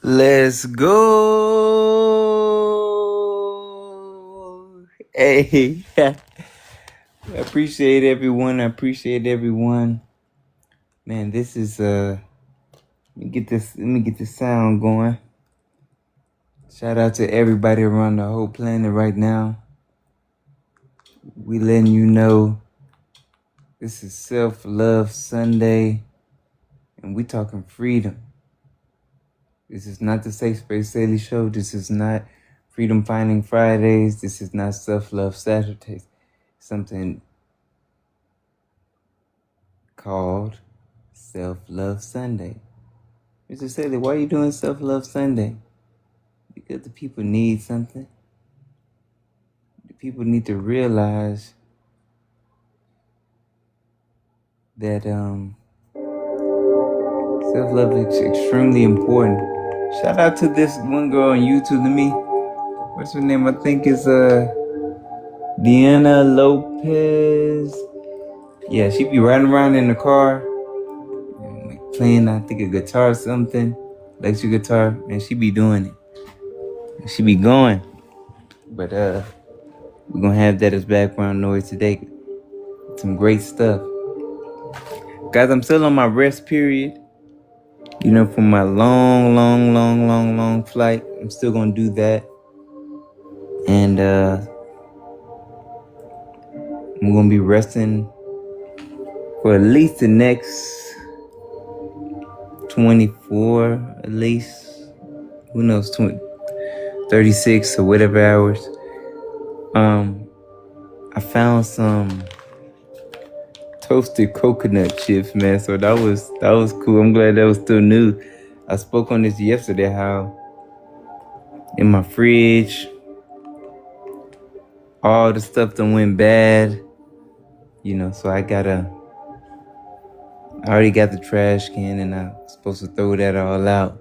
Let's go. Hey, I appreciate everyone. I appreciate everyone. Man, this is let me get this sound going. Shout out to everybody around the whole planet right now. We letting you know this is Self-Love Sunday, and we talking freedom. This is not the Safe Space Saylee Show. This is not Freedom Finding Fridays. This is not Self-Love Saturdays. Something called Self-Love Sunday. Mr. Saylee, why are you doing Self-Love Sunday? Because the people need something. The people need to realize that self-love is extremely important. Shout out to this one girl on YouTube to me. What's her name? I think it's Deanna Lopez. Yeah, she be riding around in the car, playing, I think, a guitar or something, electric guitar, and she be doing it. She be going. But we're gonna have that as background noise today. Some great stuff. Guys, I'm still on my rest period. You know, from my long flight. I'm still gonna do that. And I'm gonna be resting for at least the next 24, at least. Who knows, 36 or whatever hours. I found some toasted coconut chips, man. So that was cool. I'm glad that was still new. I spoke on this yesterday, how in my fridge all the stuff that went bad. You know, so I already got the trash can, and I'm supposed to throw that all out.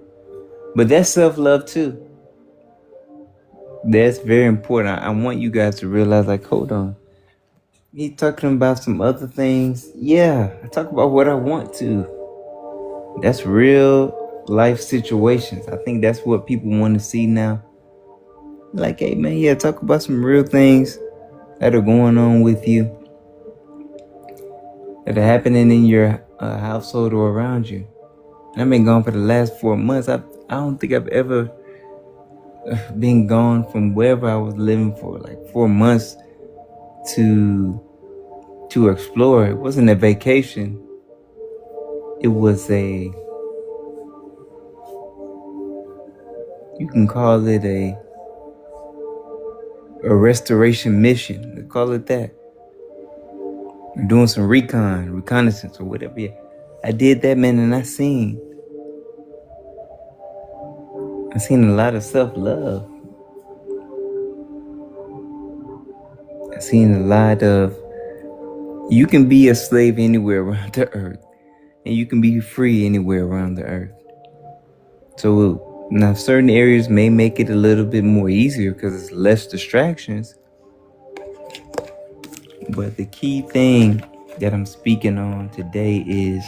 But that's self-love too. That's very important. I want you guys to realize, like, hold on. Me talking about some other things. Yeah, I talk about what I want to. That's real life situations. I think that's what people want to see now. Like, hey man, yeah, talk about some real things that are going on with you, that are happening in your household or around you. And I've been gone for the last 4 months. I don't think I've ever been gone from wherever I was living for like 4 months to explore. It wasn't a vacation. It was you can call it a restoration mission. Call it that. Doing some reconnaissance or whatever. Yeah. I did that, man, and I seen a lot of self-love. I seen a lot of, you can be a slave anywhere around the earth, and you can be free anywhere around the earth. So now certain areas may make it a little bit more easier because it's less distractions. But the key thing that I'm speaking on today is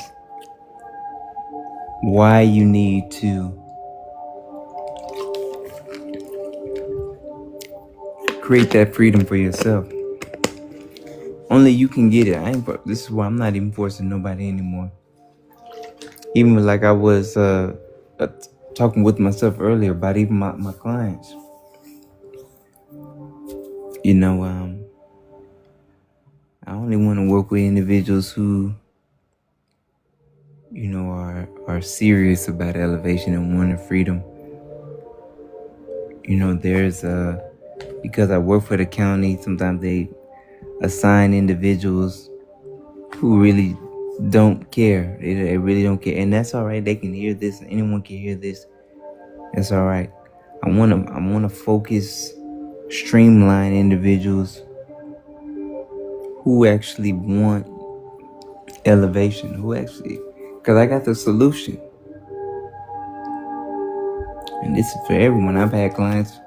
why you need to create that freedom for yourself. Only you can get it. This is why I'm not even forcing nobody anymore. Even like I was talking with myself earlier about even my clients. You know, I only want to work with individuals who, you know, are serious about elevation and wanting freedom. You know, because I work for the county, sometimes they assign individuals who really don't care. They really don't care. And that's all right. They can hear this. Anyone can hear this. That's all right. I want to focus, streamline individuals who actually want elevation, because I got the solution. And this is for everyone. I've had clients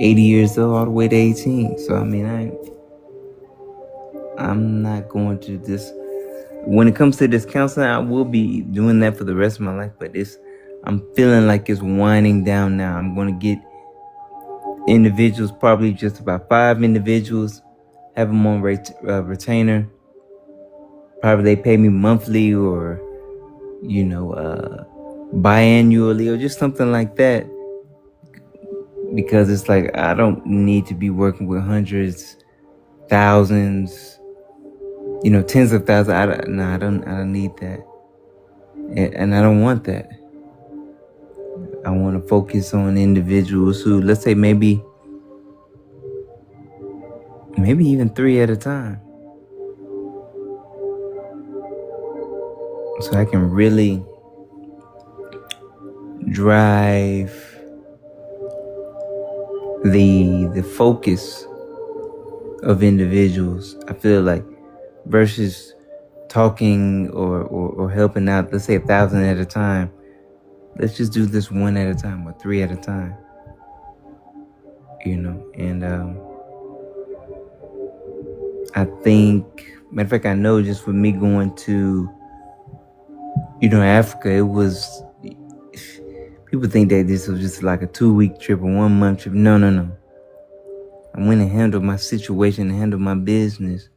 80 years old all the way to 18. So, I mean, I'm not going to this. When it comes to this counseling, I will be doing that for the rest of my life. But I'm feeling like it's winding down now. I'm going to get individuals, probably just about 5 individuals, have them on retainer. Probably they pay me monthly or, biannually or just something like that. Because it's like, I don't need to be working with hundreds, thousands, tens of thousands. I don't need that. And I don't want that. I want to focus on individuals who, let's say maybe even 3 at a time. So I can really drive the focus of individuals. I feel like versus talking or helping out, let's say 1,000 at a time. Let's just do this 1 at a time or 3 at a time. And I think, matter of fact, I know just for me going to, Africa, it was, people think that this was just like a 2-week trip or 1-month trip. No. I went and handled my situation and handled my business.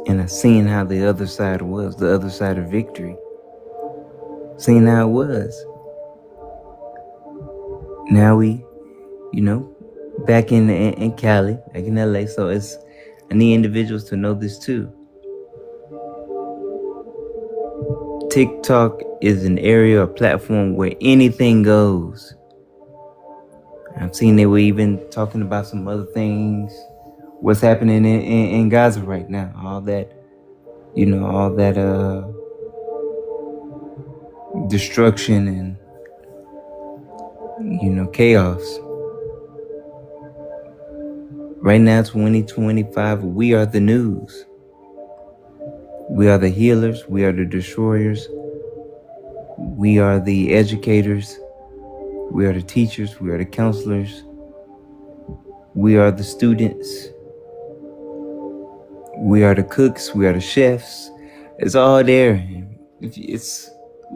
And I seen how the other side was, the other side of victory. Seeing how it was. Now we, back in Cali, back in LA. So I need individuals to know this too. TikTok is an area or platform where anything goes. I've seen they were even talking about some other things. What's happening in Gaza right now. All that, all that destruction and, chaos. Right now, 2025, we are the news. We are the healers. We are the destroyers. We are the educators. We are the teachers. We are the counselors. We are the students. We are the cooks. We are the chefs. It's all there.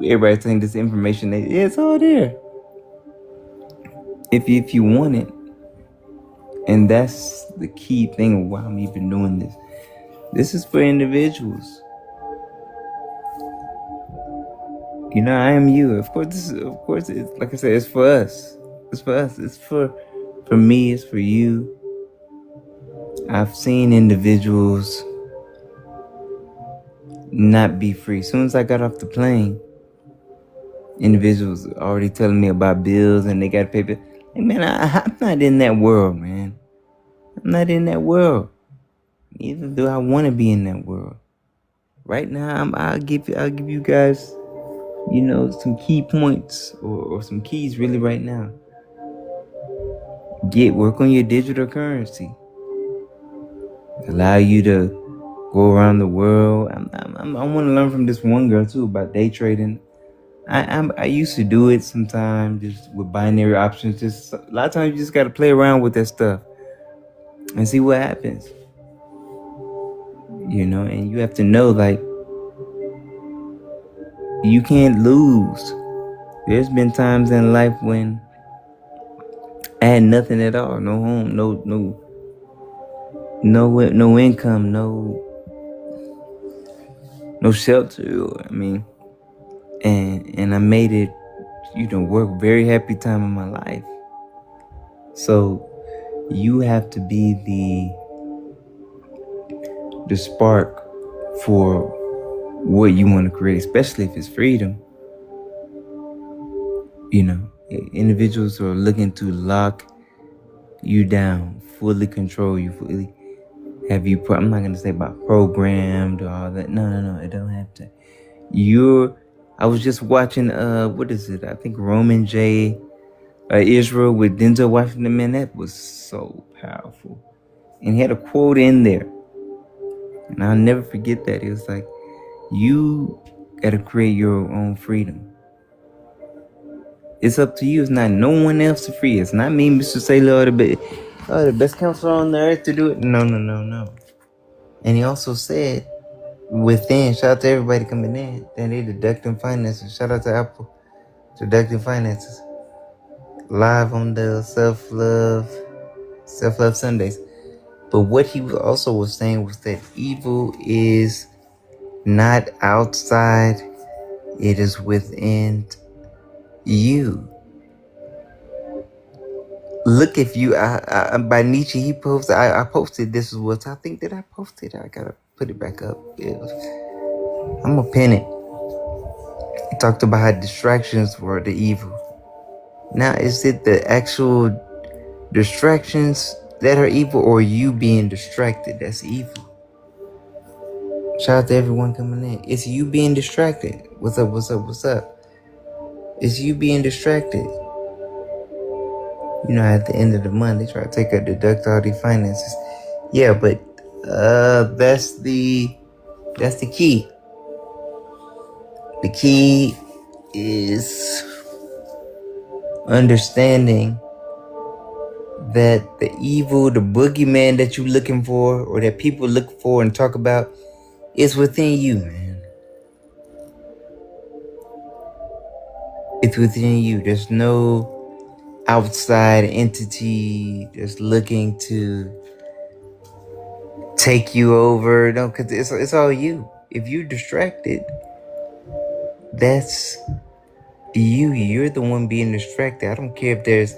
Everybody think this information, it's all there. If you want it. And that's the key thing of why I'm even doing this. This is for individuals. I am you. Of course, it's, like I said, it's for us. It's for us. It's for me. It's for you. I've seen individuals not be free. As soon as I got off the plane, individuals already telling me about bills and they got to pay bills. Hey, man, I'm not in that world, man. I'm not in that world. Neither do I want to be in that world. Right now, I'll give you guys, some key points or some keys really right now. Work on your digital currency. Allow you to go around the world. I want to learn from this one girl too about day trading. I used to do it sometimes just with binary options. Just a lot of times you just got to play around with that stuff and see what happens. And you have to know, like, you can't lose. There's been times in life when I had nothing at all, no home, no income, no shelter. And I made it, work very happy time in my life. So you have to be the spark for what you want to create, especially if it's freedom. Individuals are looking to lock you down, fully control you, fully have you. I'm not going to say about programmed or all that. No, it don't have to. I was just watching, what is it? I think Roman J. Israel with Denzel Washington. Man, that was so powerful. And he had a quote in there. And I'll never forget that. It was like, you got to create your own freedom. It's up to you. It's not no one else to free. It's not me, Mr. Saylee, the best counselor on the earth to do it. No. And he also said, within. Shout out to everybody coming in. Then they deducting finances. Shout out to Apple deducting finances. Live on the self love Sundays. But what he also was saying was that evil is not outside, it is within you. Look, if you, by Nietzsche, he posted, I posted, this is what I think that I posted. I gotta put it back up. I'm gonna pin it. He talked about how distractions were the evil. Now, is it the actual distractions that are evil, or you being distracted that's evil? Shout out to everyone coming in. It's you being distracted. What's up, what's up, what's up? It's you being distracted. You know, at the end of the month, they try to deduct all the finances. Yeah, but that's the key. The key is understanding that the evil, the boogeyman that you're looking for, or that people look for and talk about, is within you, man. It's within you. There's no outside entity that's looking to take you over. No, because it's all you. If you're distracted, that's you. You're the one being distracted. I don't care if there's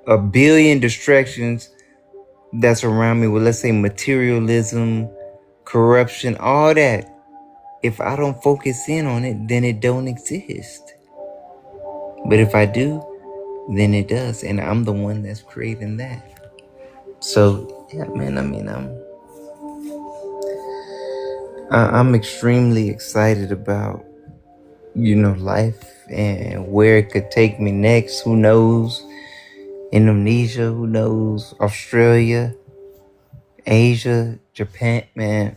a billion distractions that's around me. Well, let's say materialism, corruption, all that. If I don't focus in on it, then it don't exist. But if I do, then it does. And I'm the one that's creating that. So, yeah, man, I mean, I'm extremely excited about, life and where it could take me next. Who knows? Indonesia, who knows? Australia, Asia, Japan, man.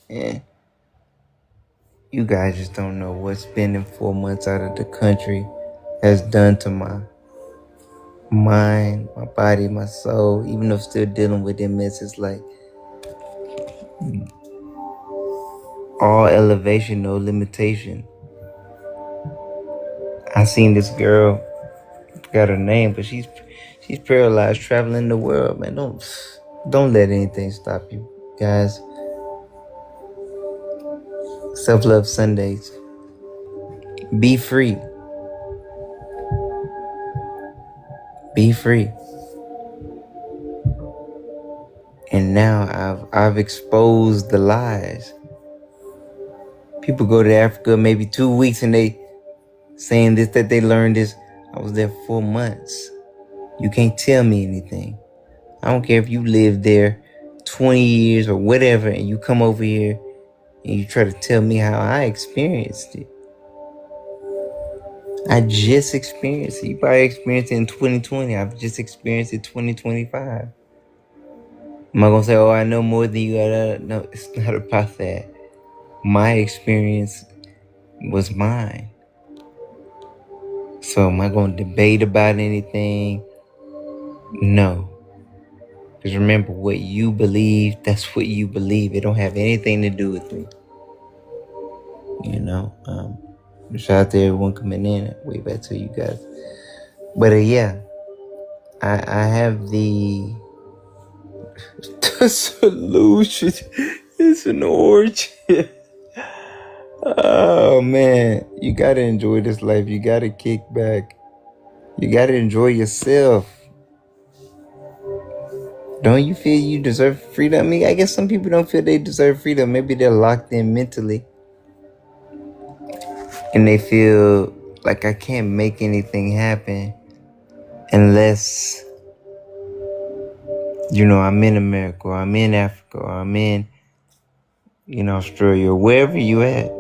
Man. You guys just don't know what spending 4 months out of the country has done to my mind, my body, my soul. Even though still dealing with MS, it's like all elevation, no limitation. I seen this girl, forgot her name, but she's paralyzed, traveling the world, man. Don't let anything stop you, guys. Self-love Sundays. Be free. Be free. And now I've exposed the lies. People go to Africa maybe 2 weeks and they saying this, that they learned this. I was there 4 months. You can't tell me anything. I don't care if you live there 20 years or whatever, and you come over here and you try to tell me how I experienced it. I just experienced it. You probably experienced it in 2020. I've just experienced it 2025. Am I going to say, I know more than you? No, it's not about that. My experience was mine. So am I going to debate about anything? No. Because remember, what you believe, that's what you believe. It don't have anything to do with me. Shout out to everyone coming in. Way back to you guys. But yeah, I have the solution. It's an origin. Oh man, you gotta enjoy this life. You gotta kick back. You gotta enjoy yourself. Don't you feel you deserve freedom? I mean, I guess some people don't feel they deserve freedom. Maybe they're locked in mentally. And they feel like I can't make anything happen unless, I'm in America, or I'm in Africa, or I'm in, Australia, or wherever you at.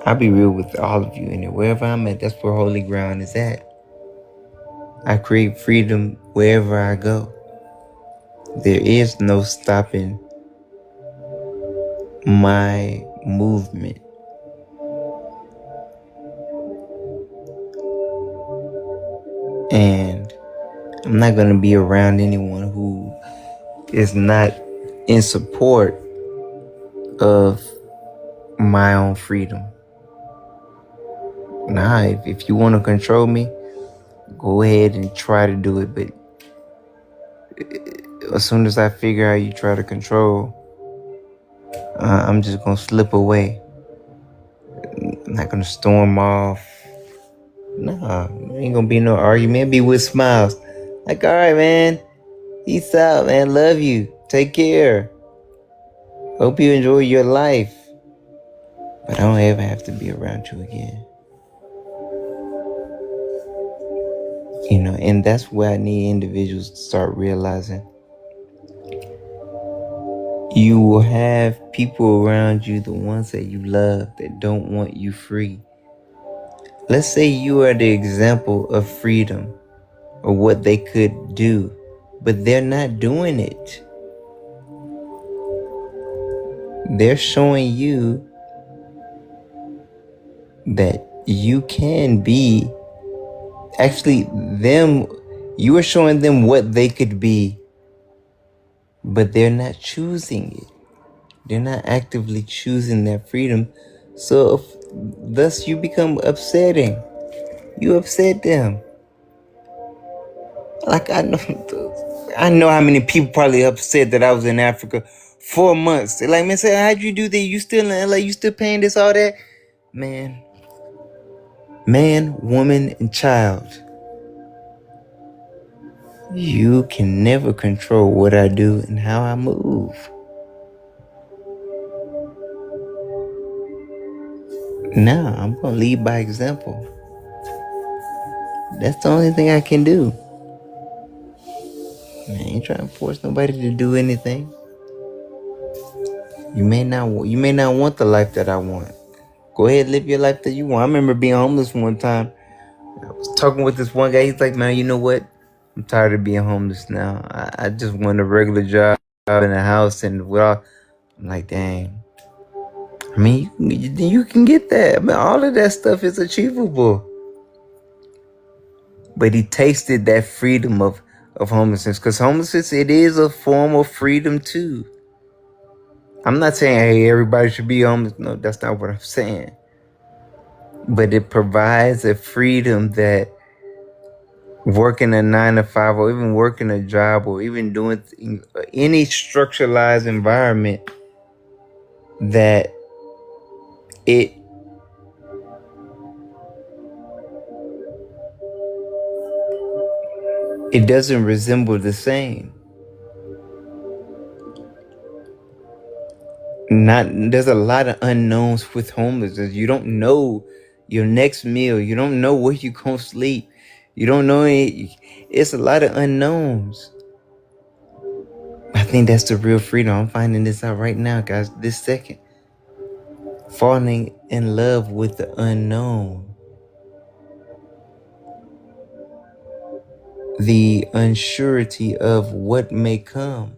I'll be real with all of you. And wherever I'm at, that's where holy ground is at. I create freedom wherever I go. There is no stopping my movement. And I'm not going to be around anyone who is not in support of my own freedom. Nah, if you want to control me, go ahead and try to do it. But as soon as I figure out you try to control, I'm just going to slip away. I'm not going to storm off. Nah, there ain't going to be no argument. It'll be with smiles. Like, all right, man. Peace out, man. Love you. Take care. Hope you enjoy your life. But I don't ever have to be around you again. And that's where I need individuals to start realizing. You will have people around you, the ones that you love, that don't want you free. Let's say you are the example of freedom or what they could do, but they're not doing it. They're showing you that you can be, you are showing them what they could be, but they're not choosing it. They're not actively choosing their freedom. So thus you become upsetting. You upset them. Like I know how many people probably upset that I was in Africa 4 months. They're like, man, say, how'd you do that? You still in LA? You still paying this, all that? Man, woman, and child. You can never control what I do and how I move. Nah, I'm going to lead by example. That's the only thing I can do. I ain't trying to force nobody to do anything. You may not want the life that I want. Go ahead, live your life that you want. I remember being homeless one time. I was talking with this one guy. He's like, man, you know what? I'm tired of being homeless now. I just want a regular job in a house and I'm like, dang. I mean, you can get that. I mean, all of that stuff is achievable. But he tasted that freedom of homelessness, because homelessness, it is a form of freedom too. I'm not saying, hey, everybody should be homeless. No, that's not what I'm saying. But it provides a freedom that working a 9-to-5 or even working a job or even doing any structuralized environment, that it doesn't resemble the same. There's a lot of unknowns with homelessness. You don't know your next meal. You don't know where you're going to sleep. You don't know it's a lot of unknowns. I think that's the real freedom. I'm finding this out right now, guys, this second. Falling in love with the unknown. The unsurety of what may come.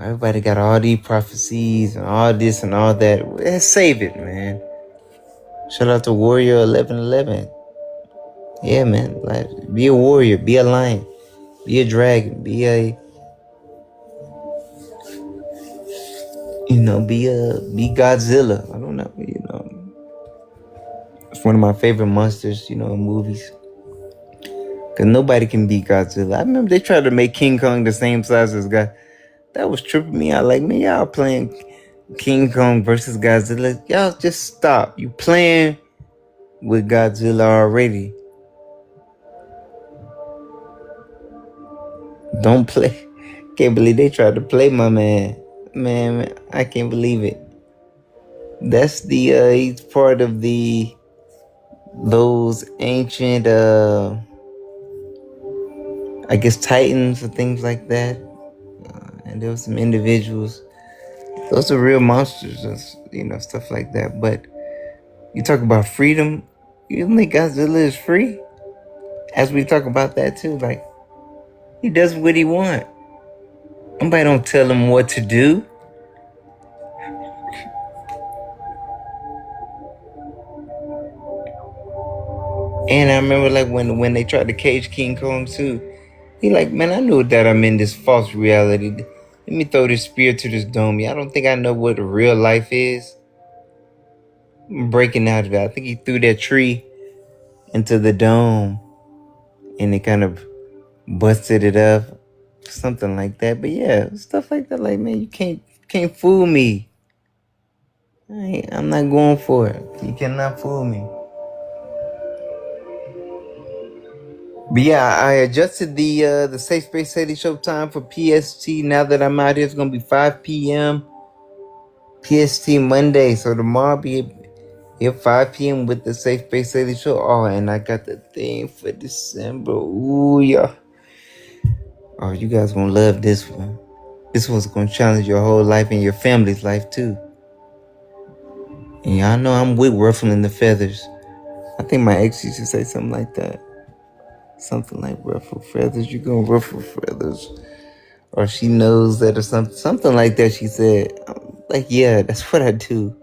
Everybody got all these prophecies and all this and all that. Let's save it, man. Shout out to Warrior 1111. Yeah, man. Like, be a warrior. Be a lion. Be a dragon. Be Godzilla. I don't know. It's one of my favorite monsters, in movies. Because nobody can beat Godzilla. I remember they tried to make King Kong the same size as God. That was tripping me out. Like, man, y'all playing King Kong versus Godzilla. Y'all just stop. You playing with Godzilla already. Don't play. Can't believe they tried to play my man. Man, I can't believe it. That's he's part of those ancient, I guess, titans or things like that. And there was some individuals. Those are real monsters, stuff like that. But you talk about freedom. You don't think Godzilla is free? As we talk about that too, like, he does what he wants. Nobody don't tell him what to do. And I remember, like, when they tried to cage King Kong too, he like, man, I knew that I'm in this false reality. Let me throw this spear to this dome. I don't think I know what real life is. I'm breaking out of it. I think he threw that tree into the dome and it kind of busted it up. Something like that. But yeah, stuff like that. Like, man, you can't fool me. I'm not going for it. You cannot fool me. But yeah, I adjusted the Safe Space Sadie show time for PST. Now that I'm out here, it's gonna be 5 p.m. PST Monday. So tomorrow I'll be here 5 p.m. with the Safe Space Sadie show. Oh, and I got the thing for December. Ooh, yeah. Oh, you guys gonna love this one. This one's gonna challenge your whole life and your family's life too. And y'all know I'm with ruffling the feathers. I think my ex used to say something like that. Something like ruffle feathers, you gonna ruffle feathers. Or she knows that or something. Something like that she said. I'm like, yeah, that's what I do.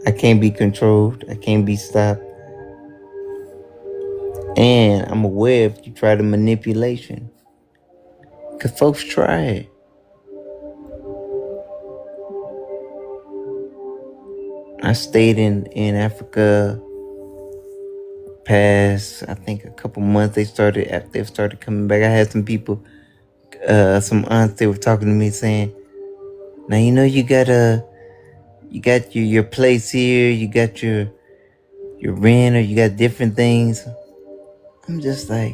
I can't be controlled. I can't be stopped. And I'm aware if you try the manipulation. Because folks try it. I stayed in Africa past, I think, a couple months. They started coming back. I had some people, some aunts, they were talking to me saying, now you know you got your place here, you got your rent, or you got different things. I'm just like,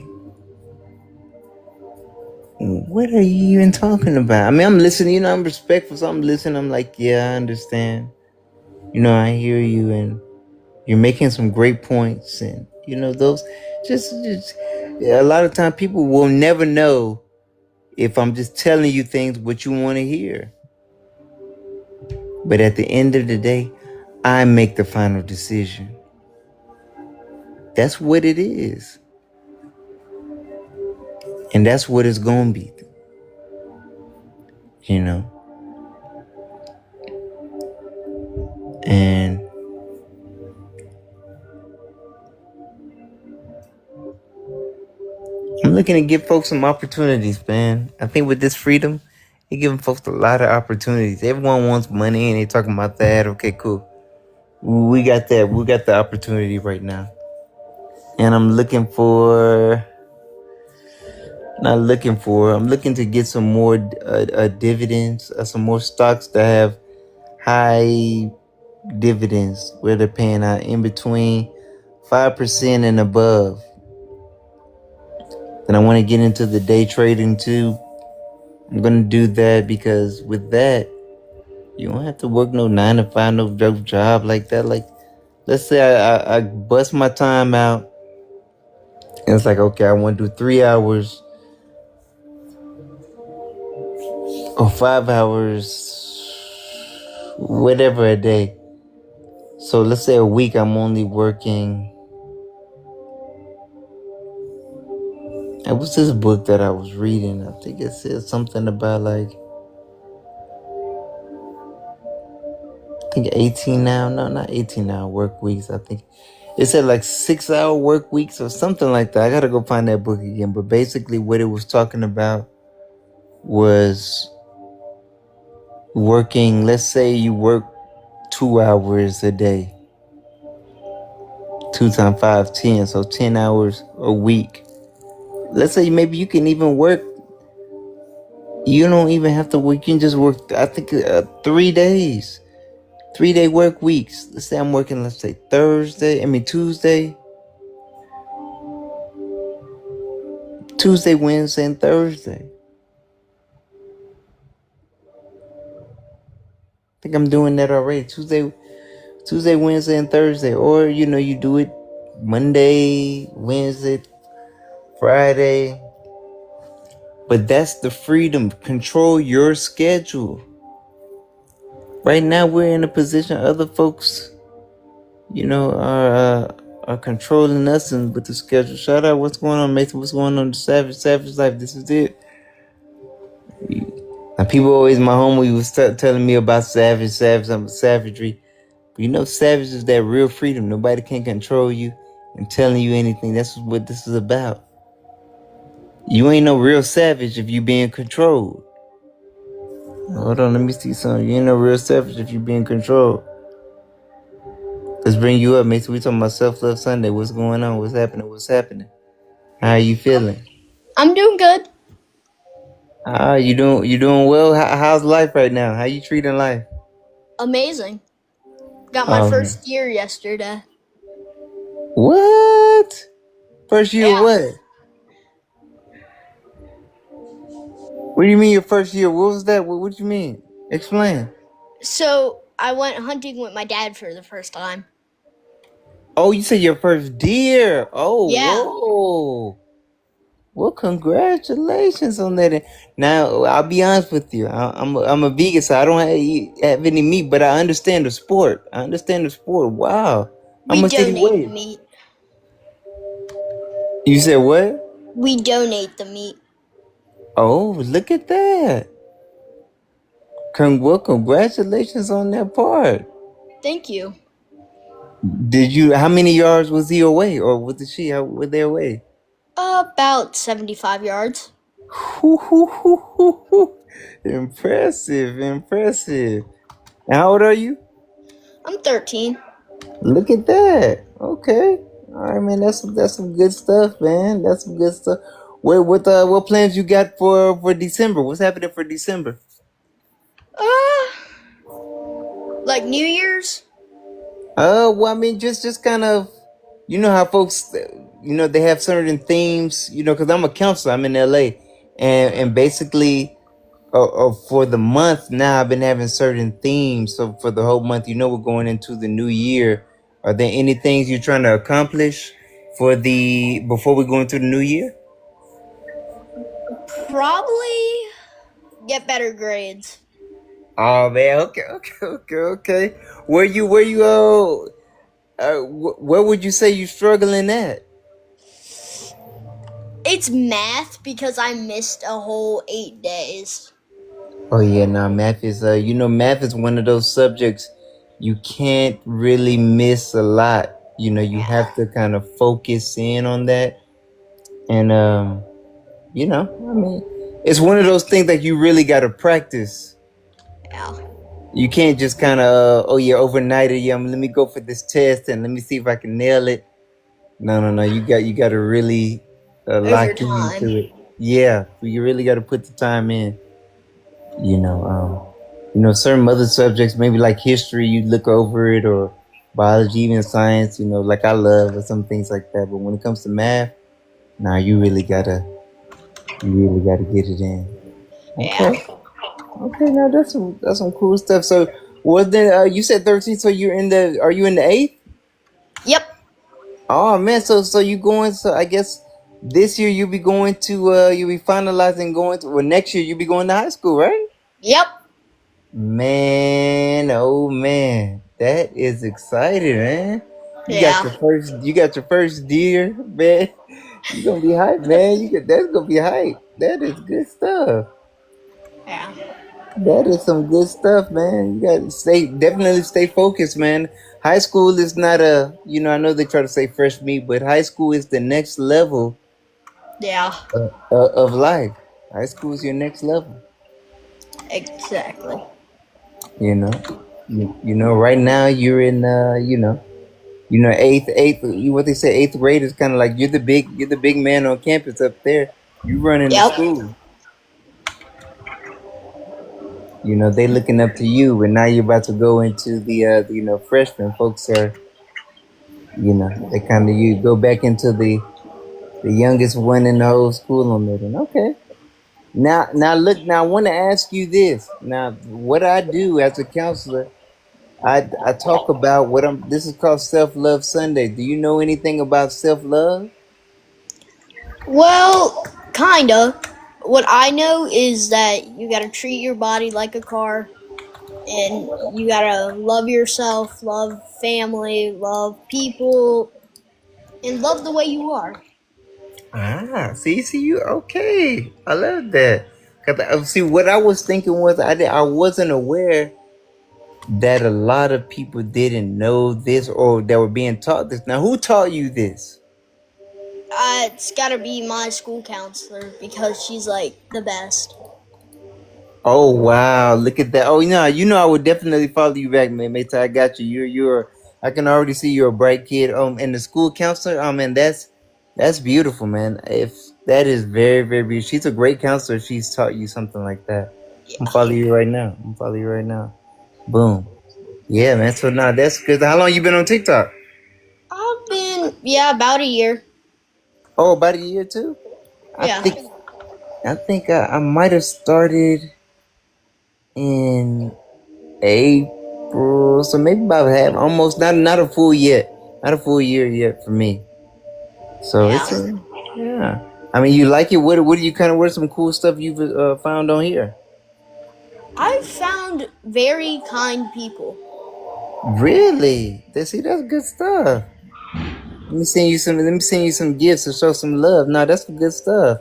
what are you even talking about? I mean, I'm listening, I'm respectful, so I'm listening. I'm like, yeah, I understand. I hear you, and you're making some great points, and those just a lot of time people will never know if I'm just telling you things what you want to hear. But at the end of the day, I make the final decision. That's what it is. And that's what it's going to be. And I'm looking to give folks some opportunities, man. I think with this freedom, you're giving folks a lot of opportunities. Everyone wants money and they talking about that. Okay, cool. We got that. We got the opportunity right now. And I'm looking to get some more dividends, some more stocks that have high dividends where they're paying out in between 5% and above. Then I want to get into the day trading too. I'm going to do that because with that, you don't have to work no 9 to 5, no job like that. Like, let's say I bust my time out. And it's like, okay, I want to do 3 hours or 5 hours, whatever a day. So let's say a week I'm only working. It was this book that I was reading. I think it said something about like, I think 18 now. No, not 18 hour work weeks. I think it said like 6-hour work weeks or something like that. I got to go find that book again. But basically what it was talking about was working. Let's say you work 2 hours a day. 2 times 5, 10. So 10 hours a week. Let's say maybe you can even work. You don't even have to work. You can just work, I think, 3 days. 3-day work weeks. Let's say I'm working, let's say Tuesday, Wednesday, and Thursday. I think I'm doing that already. Tuesday, Wednesday, and Thursday. Or, you do it Monday, Wednesday, Friday. But that's the freedom. Control your schedule. Right now, we're in a position other folks, are controlling us and with the schedule. Shout out, what's going on, Mason? What's going on? The Savage Life. This is it. And people always, my homie was telling me about savagery. But savage is that real freedom. Nobody can control you and telling you anything. That's what this is about. You ain't no real savage if you being controlled. Hold on, let me see something. You ain't no real selfish if you being controlled. Let's bring you up, mate. So we talking about self-love Sunday. What's going on? What's happening? What's happening? How are you feeling? I'm doing good. You doing? You doing well? How's life right now? How you treating life? Amazing. Got my Um, first year yesterday. what? First year? Yeah. What? What do you mean your first year? What was that? What do you mean? Explain. So I went hunting with my dad for the first time. Oh, you said your first deer. Oh, Yeah. whoa. Well, congratulations on that. Now, I'll be honest with you. I'm a vegan, so I don't have any meat, but I understand the sport. I understand the sport. Wow. How We much did he donate the weigh? meat. You said what? We donate the meat. Oh, look at that. Well, congratulations on that part. Thank you. How many yards was he away? Or was it she? How were they away? About 75 yards. Hoo, hoo, hoo, hoo, hoo. Impressive, impressive. And how old are you? I'm 13. Look at that. Okay. All right, man. That's some good stuff, man. That's some good stuff. What plans you got for December? What's happening for December? Uh, like New Year's? Well, I mean, just kind of, you know how folks, they have certain themes. Because I'm a counselor. I'm in LA, and basically, for the month now, I've been having certain themes. So for the whole month, we're going into the new year. Are there any things you're trying to accomplish before we go into the new year? Probably get better grades. Oh man, okay. Where would you say you struggling at? It's math because I missed a whole 8 days. Oh yeah, now math is math is one of those subjects you can't really miss a lot. You Yeah. have to kind of focus in on that, and I mean, it's one of those things that you really got to practice. Yeah. You can't just kind of oh yeah, overnight it. Yeah, let me go for this test and let me see if I can nail it. No. You got to really Over lock into time. it. Yeah, you really got to put the time in. Certain other subjects, maybe like history, you look over it, or biology, even science. Like I love or some things like that. But when it comes to math, nah, you really gotta get it in. Yeah. Okay, okay. Now that's some cool stuff. So, was then you said 13, so are you in the eighth? Yep. Oh man, so you going? So I guess this year you'll be going to you'll be finalizing going to. Well, next year you'll be going to high school, right? Yep. Man, oh man, that is exciting, man. Yeah. You got your first deer, man. You gonna be hyped, man. That's gonna be hype. That is good stuff. Yeah. That is some good stuff, man. You gotta definitely stay focused, man. High school is not I know they try to say fresh meat, but high school is the next level Yeah. of life. High school is your next level. Exactly. You know, right now you're in, eighth. What they say, eighth grade is kind of like you're the big man on campus up there. You running the Yep. school. They looking up to you, and now you're about to go into the freshmen. Folks are, they kind of you go back into the youngest one in the whole school on that. And okay, now look. Now I want to ask you this. Now, what I do as a counselor, I talk about what I'm. This is called Self Love Sunday. Do you know anything about self love? Well, kinda. What I know is that you gotta treat your body like a car, and you gotta love yourself, love family, love people, and love the way you are. See you. Okay, I love that. Cause see, what I was thinking was I wasn't aware that a lot of people didn't know this or that were being taught this. Now, who taught you this? It's gotta be my school counselor because she's like the best. Oh wow, look at that. Oh, I would definitely follow you back, man. Mate, I got you. You're I can already see you're a bright kid. And the school counselor, man, that's beautiful, man. If that is very, very beautiful. She's a great counselor. If she's taught you something like that. I'm Yeah. following you right now. I'm following you right now. Boom. Yeah, man. So now that's good. How long you been on TikTok? I've been, yeah, about a year. Oh, about a year too. I Yeah. think I might have started in April, so maybe about half, almost not a full yet, not a full year yet for me. So Yeah. it's yeah. I mean, you like it? What do you kind of what are some cool stuff you've found on here? I've found very kind people. Really? That's good stuff. Let me send you some gifts to show some love. No, that's some good stuff.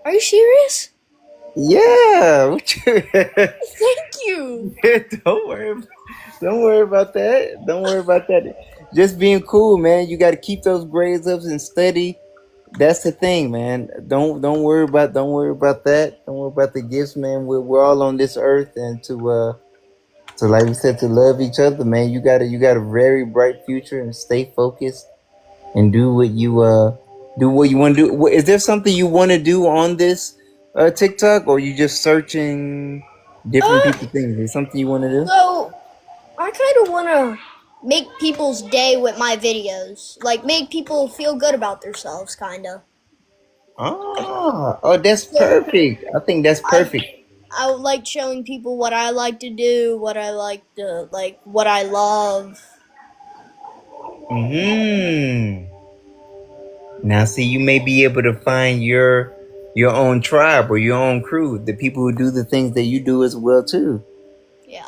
Are you serious? Yeah. Thank you. Don't worry. Don't worry about that. Don't worry about that. Just being cool, man. You got to keep those grades up and study. That's the thing, man. Don't worry about that. Don't worry about the gifts, man. We're all on this earth, and to like we said, to love each other, man. You got a very bright future, and stay focused and do what you want to do. Is there something you want to do on this TikTok, or you just searching different Uh, people things? Is something you want to do? so I kind of want to make people's day with my videos. Like, make people feel good about themselves, kind of. Oh, that's So perfect. I think that's I perfect. I like showing people what I like to do, what I like to like, what I love. Hmm. Now, see, you may be able to find your own tribe or your own crew, the people who do the things that you do as well too. Yeah.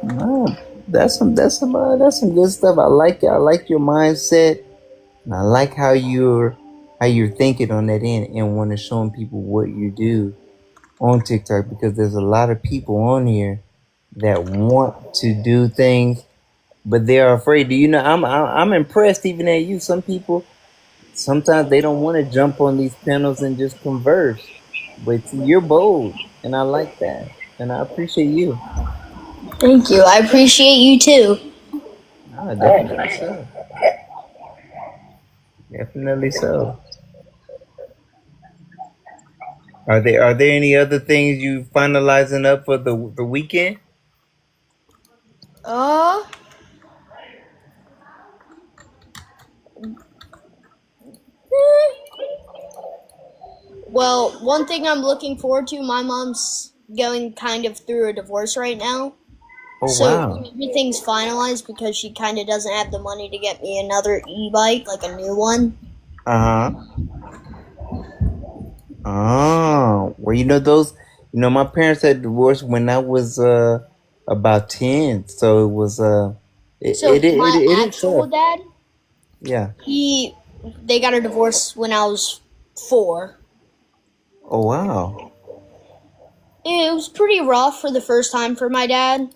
Oh, that's some good stuff. I like it. I like your mindset. And I like how you're thinking on that end and want to show people what you do on TikTok because there's a lot of people on here that want to do things, but they are afraid. Do you know? I'm impressed even at you. Some people sometimes they don't want to jump on these panels and just converse, but see, you're bold, and I like that, and I appreciate you. Thank you. I appreciate you too. Ah, definitely so. Definitely so. Are there any other things you finalizing up for the weekend? Uh, well, one thing I'm looking forward to, my mom's going kind of through a divorce right now. Oh So wow. everything's finalized because she kind of doesn't have the money to get me another e-bike, like a new one. Uh huh. Oh, well, those. My parents had divorced when I was about 10, so it was So my it is actual tough. dad, Yeah. they got a divorce when I was 4. Oh wow. It was pretty rough for the first time for my dad.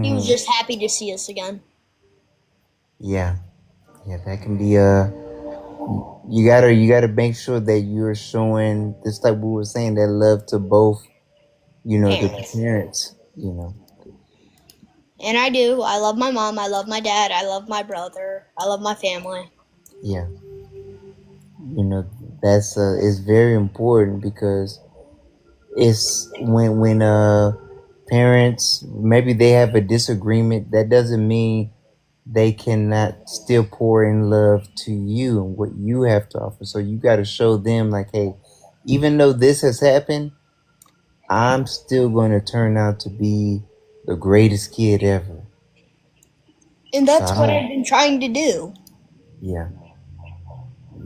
He was Hmm. just happy to see us again. Yeah. Yeah. That can be you gotta make sure that you're showing this type we were saying that love to both. The Parents. parents. And I do. I love my mom. I love my dad. I love my brother. I love my family. Yeah. You know that's it's very important because it's when parents maybe they have a disagreement that doesn't mean they cannot still pour in love to you and what you have to offer, so you got to show them like, hey, even though this has happened, I'm still going to turn out to be the greatest kid ever. And So that's what I've been trying to do. yeah,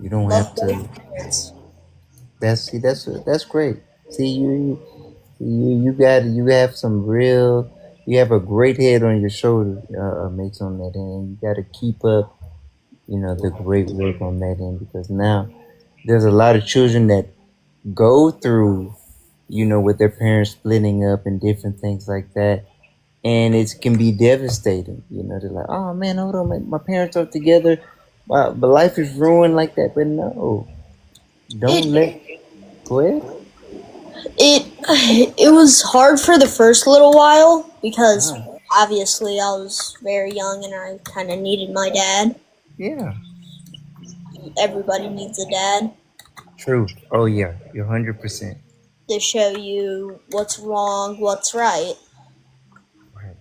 you don't Love have to. both parents. That's great. See, you have some real, you have a great head on your shoulder, mates, on that end. You got to keep up, the great work on that end because now there's a lot of children that go through, with their parents splitting up and different things like that, and it can be devastating. They're like, oh man, hold on, my parents are together, but life is ruined like that. But no, don't It let go ahead. It was hard for the first little while because Ah, obviously I was very young and I kind of needed my dad. yeah. Everybody needs a dad Truth. Oh yeah, you're 100%. to show you what's wrong, what's right. Right.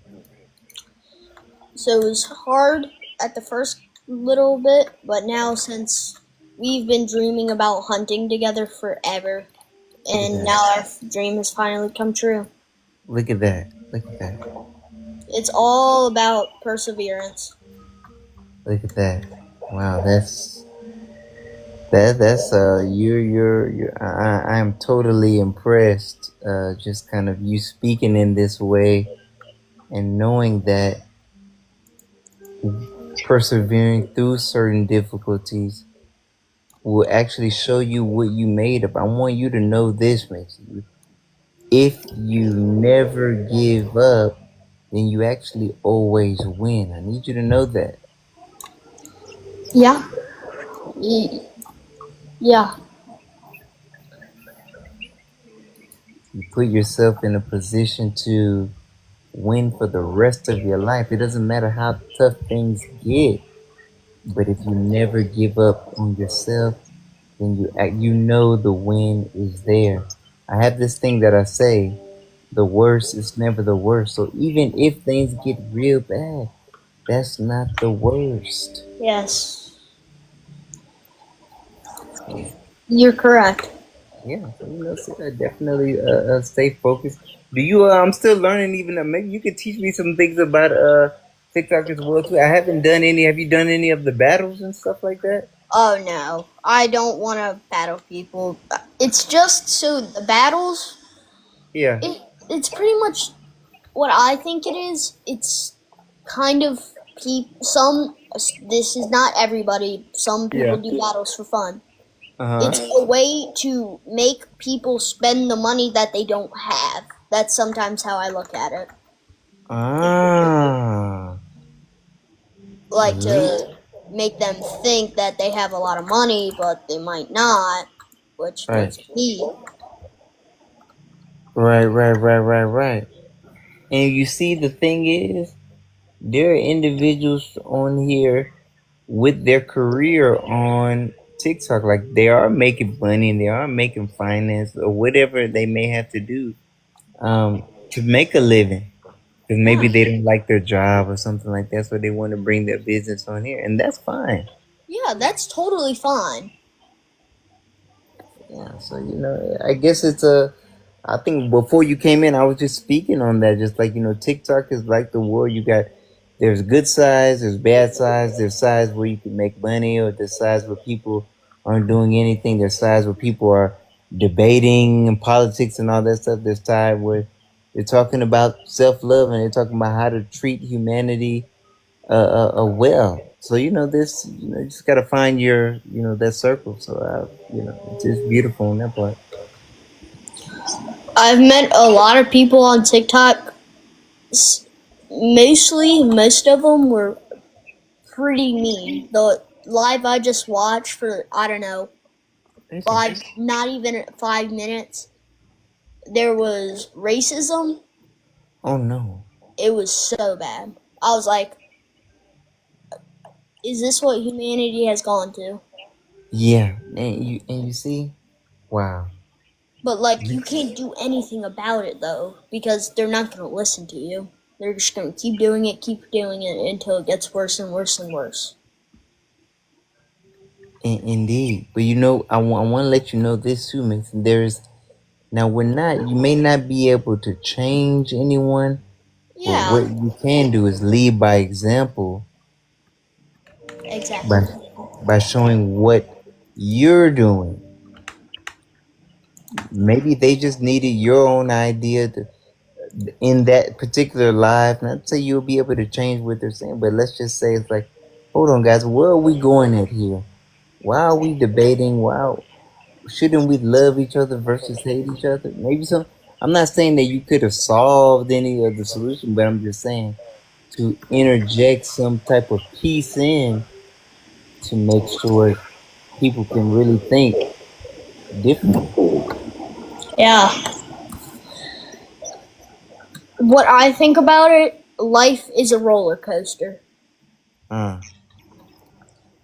So it was hard at the first little bit, but now since we've been dreaming about hunting together forever, Look at and that. now our dream has finally come true. Look at that. Look at that. It's all about perseverance. Look at that. Wow, that's you're, I am totally impressed, just kind of you speaking in this way and knowing that persevering through certain difficulties will actually show you what you made of. I want you to know this, Macy. If you never give up, then you actually always win. I need you to know that. Yeah, yeah, You put yourself in a position to win for the rest of your life. It doesn't matter how tough things get, but if you never give up on yourself, then you know the win is there. I have this thing that I say, the worst is never the worst. So even if things get real bad, that's not the worst. yes, So you're correct. yeah, so so I definitely stay focused. Do you? I'm still learning. Even maybe you could teach me some things about TikTok as well too. I haven't done any. Have you done any of the battles and stuff like that? Oh no, I don't want to battle people. It's just so the battles. Yeah, It's pretty much what I think it is. It's kind of some. This is not everybody. Some people yeah. do battles for fun. Uh huh. It's a way to make people spend the money that they don't have. That's sometimes how I look at it. Ah, Like le- to make them think that they have a lot of money, but they might not, which right, makes me. right. And you see, the thing is, there are individuals on here with their career on TikTok. Like they are making money and they are making finance or whatever they may have to do to make a living. Because maybe Yeah, they don't like their job or something like that, so they want to bring their business on here, and that's fine. yeah, that's totally fine. Yeah, so I guess it's a. I think before you came in, I was just speaking on that. Just like TikTok is like the world. There's good sides, there's bad sides, there's sides where you can make money, or there's sides where people aren't doing anything. There's sides where people are debating and politics and all that stuff. There's side where they're talking about self love and they're talking about how to treat humanity well. So this you just gotta find your that circle. So it's just beautiful on that part. I've met a lot of people on TikTok. Mostly, most of them were pretty mean. The live I just watched for, I don't know, Listen. not even 5 minutes, there was racism. Oh no. It was so bad. I was like, is this what humanity has gone to? Yeah, and you see, wow. But like, you can't do anything about it though, because they're not going to listen to you. They're just going to keep doing it until it gets worse and worse and worse. Indeed, but I want to let you know this too, Mason. There's now we're not. You may not be able to change anyone, but what Yeah, you can do is lead by example by exactly. by showing what you're doing. Maybe they just needed your own idea in that particular live. Not to say you'll be able to change what they're saying, but let's just say it's like, hold on, guys, where are we going at here? Why are we debating? Why shouldn't we love each other versus hate each other? Maybe some. I'm not saying that you could have solved any of the solution, but I'm just saying to interject some type of peace in to make sure people can really think differently. Yeah. What I think about it, life is a roller coaster. Uh,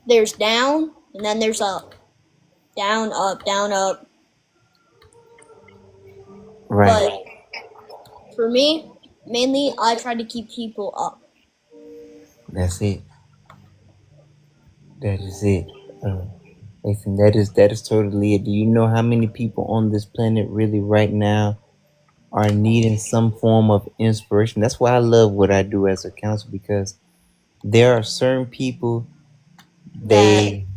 There's down and then there's up. Down, up, down, up. right. But for me, mainly I try to keep people up. That's it. That is it. Uh, Listen, that is totally it. Do you know how many people on this planet really right now are needing some form of inspiration? That's why I love what I do as a counselor, because there are certain people, That, they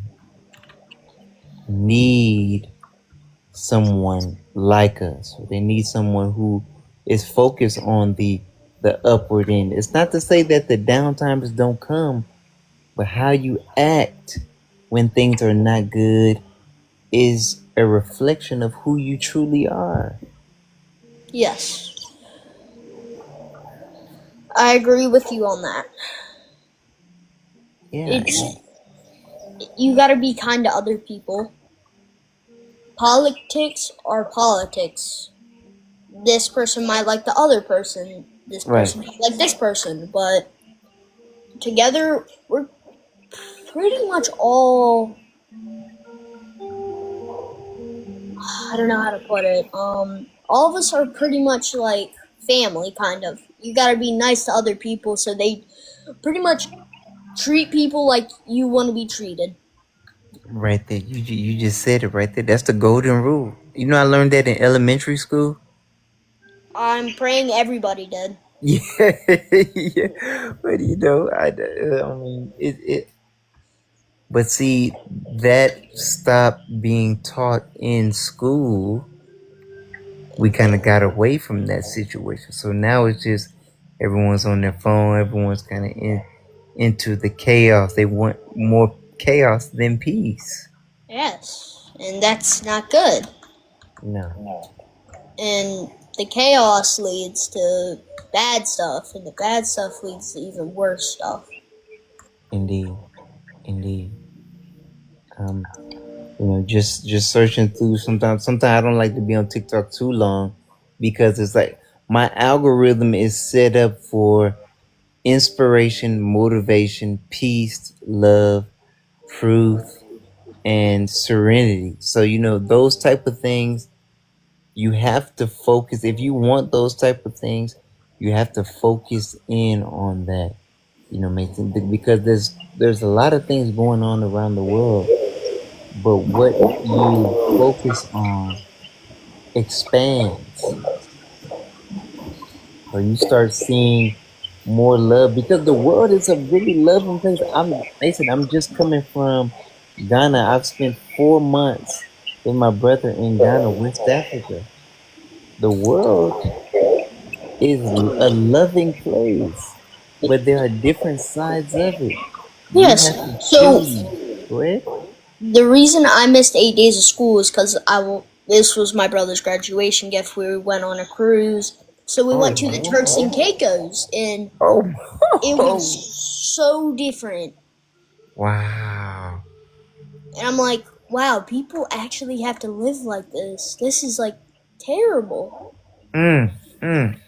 need someone like us. They need someone who is focused on the upward end. It's not to say that the down times don't come, but how you act when things are not good is a reflection of who you truly are. yes, I agree with you on that. Yeah, It's, you gotta be kind to other people. Politics are politics. This person might like the other person. This right. person might like this person. But together, we're pretty much all, I don't know how to put it. All of us are pretty much like family, kind of. You gotta be nice to other people so they pretty much treat people like you want to be treated. Right there. You just said it right there. That's the golden rule. You know, I learned that in elementary school. I'm praying everybody did. Yeah, yeah. But you know, I mean, it. But see, that stopped being taught in school. We kind of got away from that situation. So now it's just everyone's on their phone. Everyone's kind of into the chaos. They want more chaos than peace. Yes, and that's not good. No, And the chaos leads to bad stuff, and the bad stuff leads to even worse stuff. indeed, indeed. Um, just searching through. Sometimes I don't like to be on TikTok too long, because it's like my algorithm is set up for inspiration, motivation, peace, love, truth, and serenity. So those type of things, you have to focus. If you want those type of things, you have to focus in on that. Mason, because there's a lot of things going on around the world, but what you focus on expands. So you start seeing more love, because the world is a really loving place. I'm just coming from Ghana. I've spent 4 months with my brother in Ghana, West Africa. The world is a loving place, but there are different sides of it. You Yes. have to So choose. Go ahead. the reason I missed 8 days of school is because this was my brother's graduation gift. We went on a cruise, so we went to the Oh, Turks and Caicos, and oh, it was oh. so different. Wow. And I'm like, wow, people actually have to live like this. This is like terrible. Mm, mm,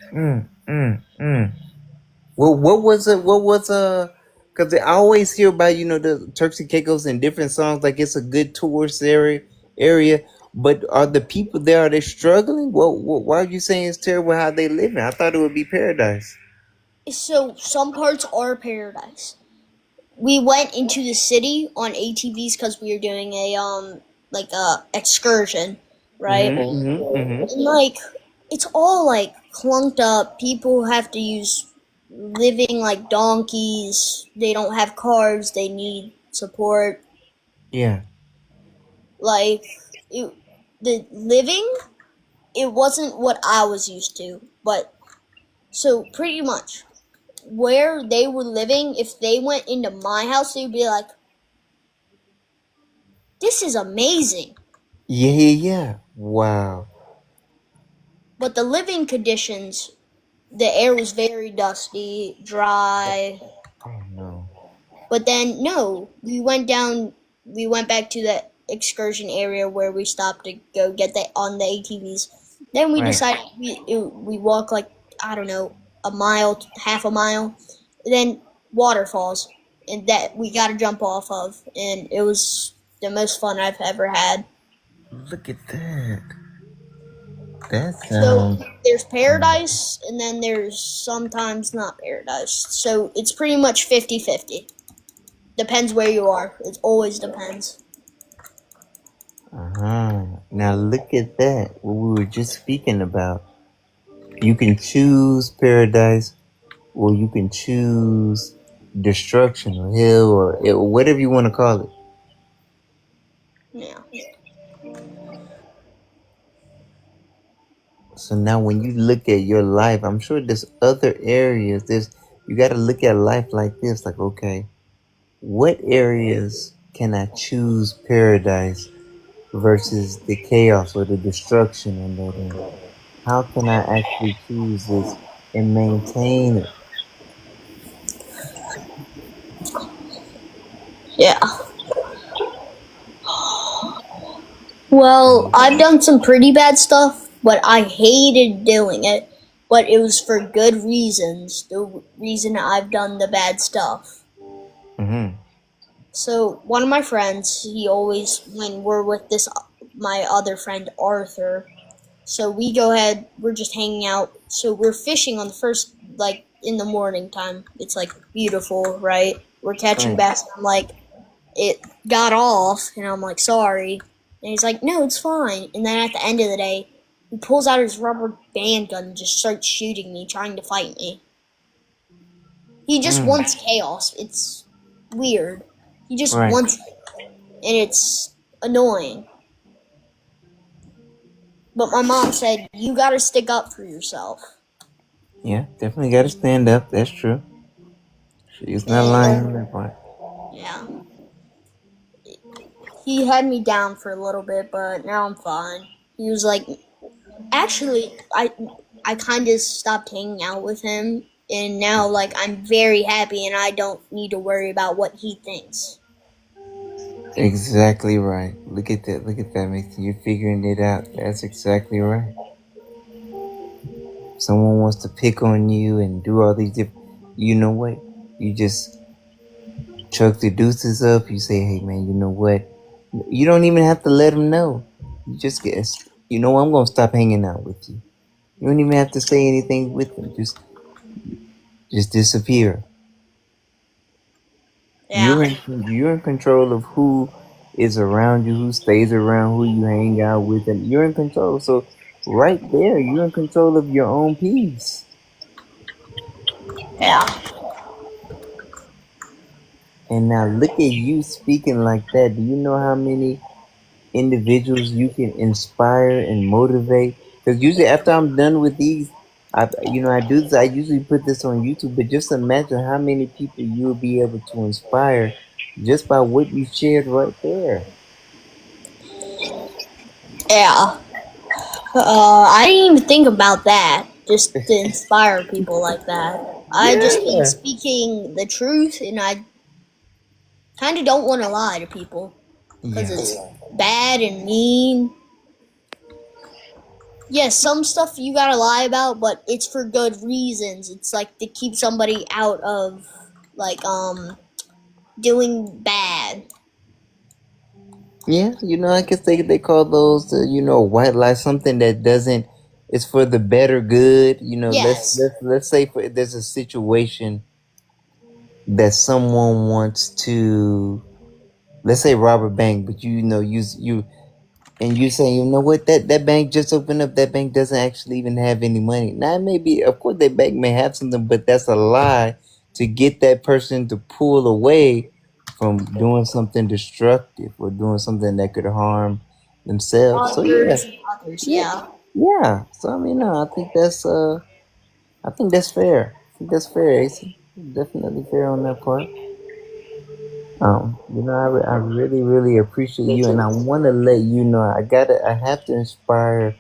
mm. Well, what was it? What was Because I always hear about the Turks and Caicos and different songs, like it's a good tourist area. But are the people there, are they struggling? Why are you saying it's terrible how they living? I thought it would be paradise. So some parts are paradise. We went into the city on ATVs because we were doing a like a excursion, right? Mm-hmm. Mm-hmm. Mm-hmm. And like it's all like clunked up. People have to use living like donkeys. They don't have cars. They need support. Yeah. Like it, the living, it wasn't what I was used to. But so pretty much where they were living, if they went into my house, they'd be like, "This is amazing." Yeah. Yeah. Yeah. Wow. But the living conditions, the air was very dusty, dry. Oh no. But then, no, we went back to the excursion area where we stopped to go get on the ATVs. Then we Right. decided we walk like, I don't know, a mile, half a mile, then waterfalls, and that we got to jump off of, and it was the most fun I've ever had. Look at that. That So sounds. there's paradise, and then there's sometimes not paradise. So it's pretty much 50-50. Depends where you are. It always depends. Uh-huh. Now look at that. What we were just speaking about. You can choose paradise, or you can choose destruction, or hell, or whatever you want to call it. Yeah. So now when you look at your life, I'm sure there's other areas. There's You got to look at life like this. Like, okay, what areas can I choose paradise versus the chaos or the destruction on that end? How can I actually choose this and maintain it? Yeah. Well, I've done some pretty bad stuff, but I hated doing it. But it was for good reasons. The reason I've done the bad stuff. Mm-hmm. So one of my friends, he always when we're with this my other friend Arthur. So we go ahead. We're just hanging out. So we're fishing on the first like in the morning time. It's like beautiful, right? We're catching Right. bass. I'm like, it got off, and I'm like, sorry. And he's like, no, it's fine. And then at the end of the day, he pulls out his rubber band gun and just starts shooting me, trying to fight me. He just Mm. wants chaos. It's weird. He just Right. wants it, and it's annoying. But my mom said, you gotta stick up for yourself. Yeah, definitely got to stand up. That's true. She's not lying And on that part. yeah, he had me down for a little bit, but now I'm fine. He was like, actually, I kind of stopped hanging out with him, and now like I'm very happy, and I don't need to worry about what he thinks. Exactly right. Look at that. Look at that, Mason. You're figuring it out. That's exactly right. Someone wants to pick on you and do all these different. You know what? You just chuck the deuces up. You say, hey, man, you know what? You don't even have to let them know. You just guess. You know what? I'm going to stop hanging out with you. You don't even have to say anything with them. Just disappear. Yeah, You're in control of who is around you, who stays around, who you hang out with, and you're in control. So right there, you're in control of your own peace. yeah, And now look at you speaking like that. Do you know how many individuals you can inspire and motivate? Because usually after I'm done with these, I do this. I usually put this on YouTube. But just imagine how many people you'll be able to inspire just by what you shared right there. yeah. I didn't even think about that. Just to inspire people like that. I just been Yeah. speaking the truth, and I kind of don't want to lie to people because Yeah. it's bad and mean. Yes, some stuff you gotta lie about, but it's for good reasons. It's like to keep somebody out of like doing bad. Yeah, I guess they call those white lie, something that doesn't. It's for the better good. Yes. Let's say there's a situation that someone wants to, let's say, rob a bank, but you and you say, you know what, that bank just opened up. That bank doesn't actually even have any money. Now, maybe, of course, that bank may have something, but that's a lie to get that person to pull away from doing something destructive or doing something that could harm themselves. So yeah, Others and others, yeah, yeah. yeah. So I mean, no, I think that's fair. I think that's fair, AC. Definitely fair on that part. I really, really appreciate you, and I want to let you know, I have to inspire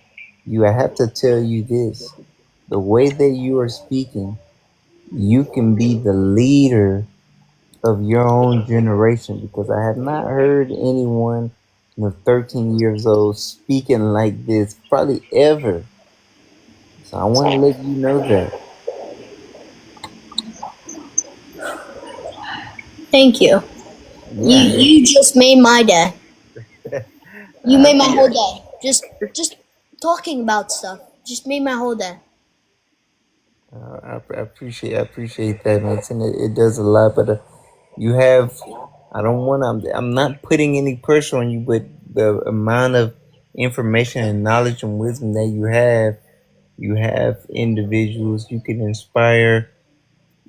you. I have to tell you this: the way that you are speaking, you can be the leader of your own generation. Because I have not heard anyone, 13 years old, speaking like this, probably ever. So I want to let you know that. Thank you. You Yeah, you just made my day. You I, made my pre- whole day. Just talking about stuff just made my whole day. I appreciate that, man. It does a lot, but you have. I don't want to. I'm not putting any pressure on you, but the amount of information and knowledge and wisdom that you have individuals. You can inspire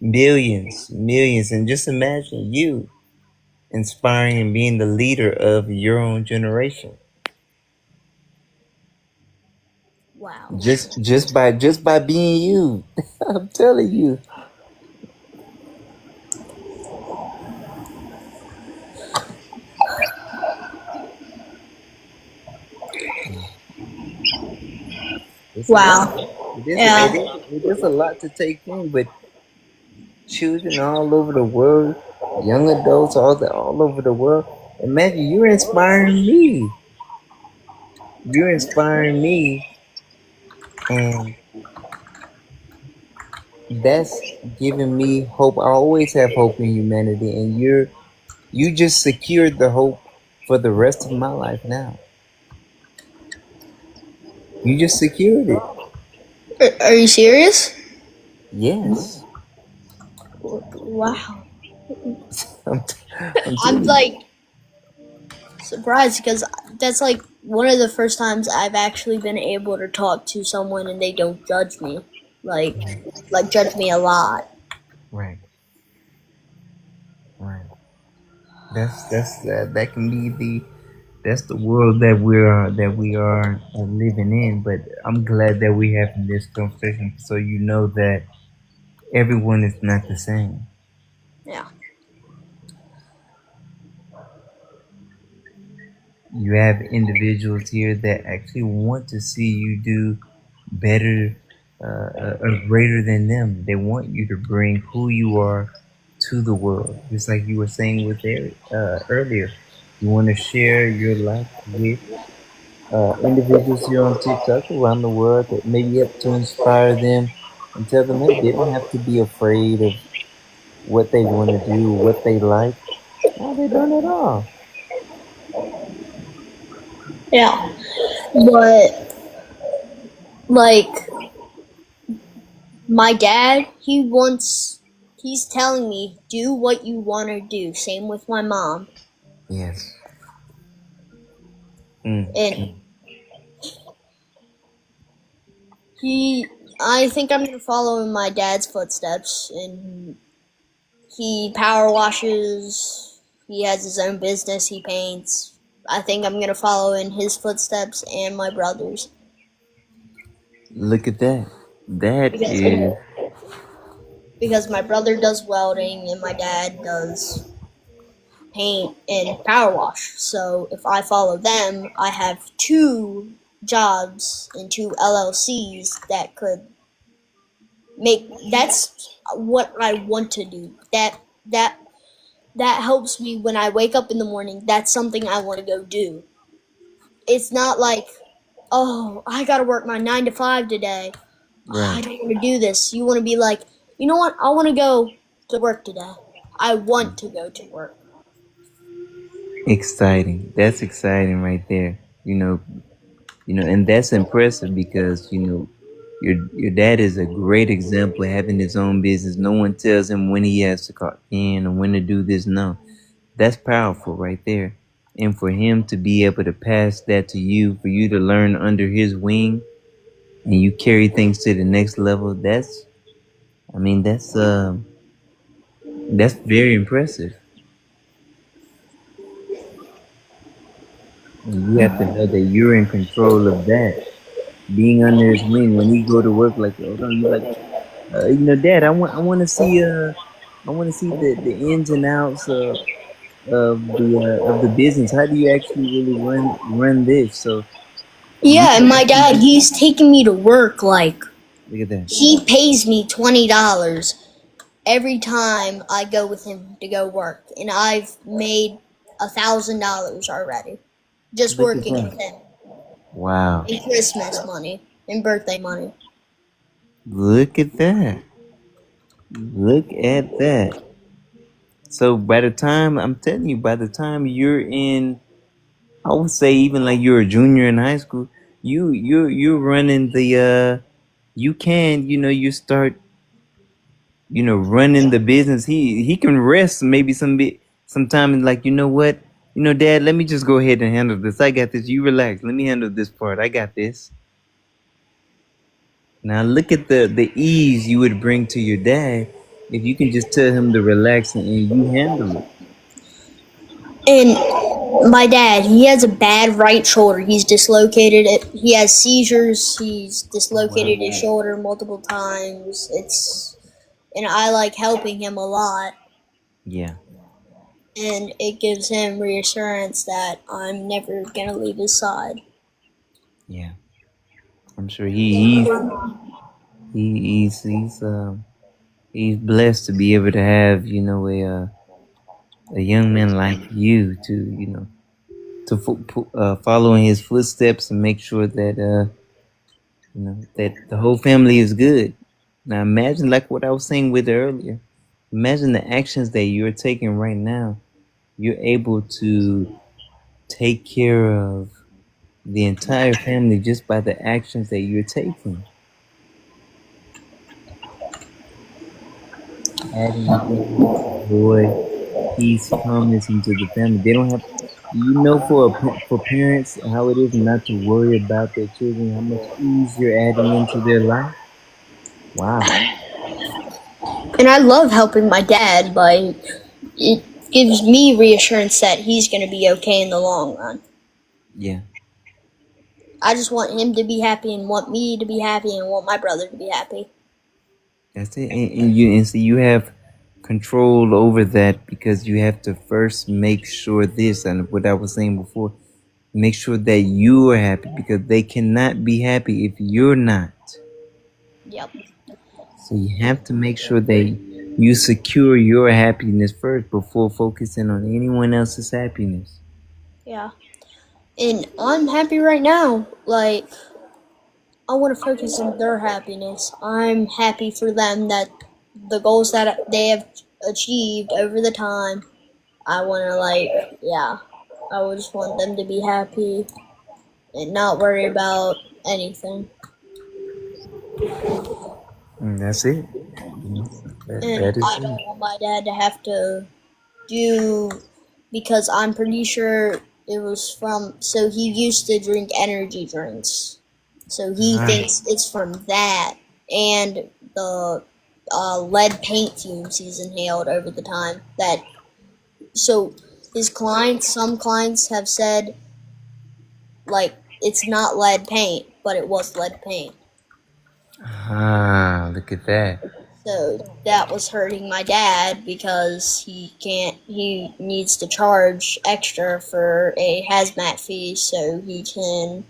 millions, millions, and just imagine you inspiring and being the leader of your own generation. Wow. Just by being you. I'm telling you. It's a lot. Wow. It is. Yeah. It is a lot to take in. But children all over the world, young adults all over the world. Imagine you're inspiring me. You're inspiring me, and that's giving me hope. I always have hope in humanity, and you just secured the hope for the rest of my life now. You just secured it. Are you serious? Yes. Wow. I'm, I'm I'm telling you. like surprised because that's like one of the first times I've actually been able to talk to someone and they don't judge me. Like like judge me a lot. Right. Right. That can be that's the world that we are living in. But I'm glad that we having this conversation, so you know that everyone is not the same. Yeah. You have individuals here that actually want to see you do better, greater than them. They want you to bring who you are to the world, just like you were saying with Eric earlier. You want to share your life with individuals here on TikTok around the world that maybe up to inspire them and tell them, hey, they don't have to be afraid of what they want to do, what they like. No, they don't at all. Yeah. But like my dad, he's telling me do what you want to do. Same with my mom. Yes. Mm, And mm. he I think I'm going to follow in my dad's footsteps and he power washes. He has his own business. He paints. I think I'm gonna follow in his footsteps and my brother's Look at that. That because is because my brother does welding and my dad does paint and power wash. So if I follow them, I have two jobs and two LLCs that could make. That's what I want to do. That that helps me when I wake up in the morning. That's something I want to go do. It's not like, oh, I gotta work my 9 to 5 today. Oh, I right. don't want to do this. You want to be like, you know what? I want to go to work today. I want to go to work. Exciting. That's exciting right there. And that's impressive because your dad is a great example of having his own business. No one tells him when he has to clock in or when to do this. No, that's powerful right there. And for him to be able to pass that to you, for you to learn under his wing, and you carry things to the next level. I mean, that's very impressive. And you have to know that you're in control of that. Being under his wing when he go to work, like, hold on, you like, Dad, I want to see the ins and outs of the business. How do you actually really run this? So you Yeah, can and my actually dad, he's taking me to work like look at that. he pays me $20 every time I go with him to go work, and I've made $1,000 already just Look at working that. with him. Wow. And Christmas money and birthday money. Look at that. Look at that. So by the time I'm telling you, by the time you're in, I would say even like you're a junior in high school, you're running the you can, you start, running the business. He can rest maybe sometime, like, what? Dad, let me just go ahead and handle this. I got this. You relax. Let me handle this part. I got this. Now look at the ease you would bring to your dad if you can just tell him to relax and you handle it. And my dad, he has a bad right shoulder. He's dislocated it. He has seizures. He's Oh dislocated wow. his shoulder multiple times. And I like helping him a lot. Yeah, And it gives him reassurance that I'm never gonna leave his side. yeah. I'm sure he's blessed to be able to have, a young man like you to, follow in his footsteps and make sure that that the whole family is good. Now imagine, like what I was saying with earlier. Imagine the actions that you're taking right now. You're able to take care of the entire family just by the actions that you're taking. Adding joy, peace, calmness into the family. They don't have, for parents how it is not to worry about their children, how much ease you're adding into their life. Wow. And I love helping my dad. Like, it gives me reassurance that he's gonna be okay in the long run. Yeah, I just want him to be happy and want me to be happy and want my brother to be happy. that's it. And see, you have control over that because you have to first make sure this, and what I was saying before, make sure that you are happy because they cannot be happy if you're not. Yep. So you have to make sure that you secure your happiness first before focusing on anyone else's happiness. Yeah. And I'm happy right now. Like, I want to focus on their happiness. I'm happy for them that the goals that they have achieved over the time. I want to, like, yeah. I would just want them to be happy and not worry about anything. And that's it. You know, And that is I it. don't want my dad to have to do, because I'm pretty sure it was from, so he used to drink energy drinks. So he Ah, thinks it's from that and the lead paint fumes he's inhaled over the time. That, so his clients, some clients have said, like, it's not lead paint, but it was lead paint. look at that. So that was hurting my dad because he needs to charge extra for a hazmat fee so he can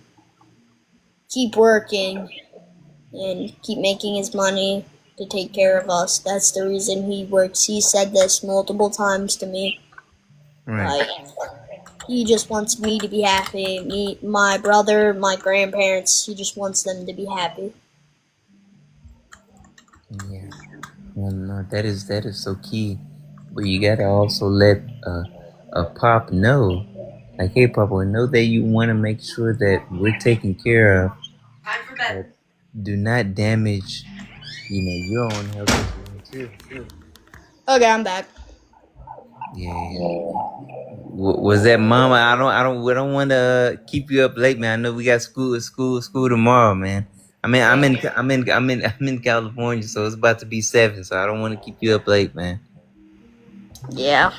keep working and keep making his money to take care of us. That's the reason he works. He said this multiple times to me. Right. Like, he just wants me to be happy. Me, my brother, my grandparents. He just wants them to be happy. Yeah. Well, no, that is so key. But you gotta also let a pop know, like, hey, Papa, know that you want to make sure that we're taken care of. But do not damage, your own health as well too. Okay, I'm back. Yeah. Was that Mama? We don't want to keep you up late, man. I know we got school tomorrow, man. I mean, I'm in California, so it's about to be 7, so I don't want to keep you up late, man. Yeah.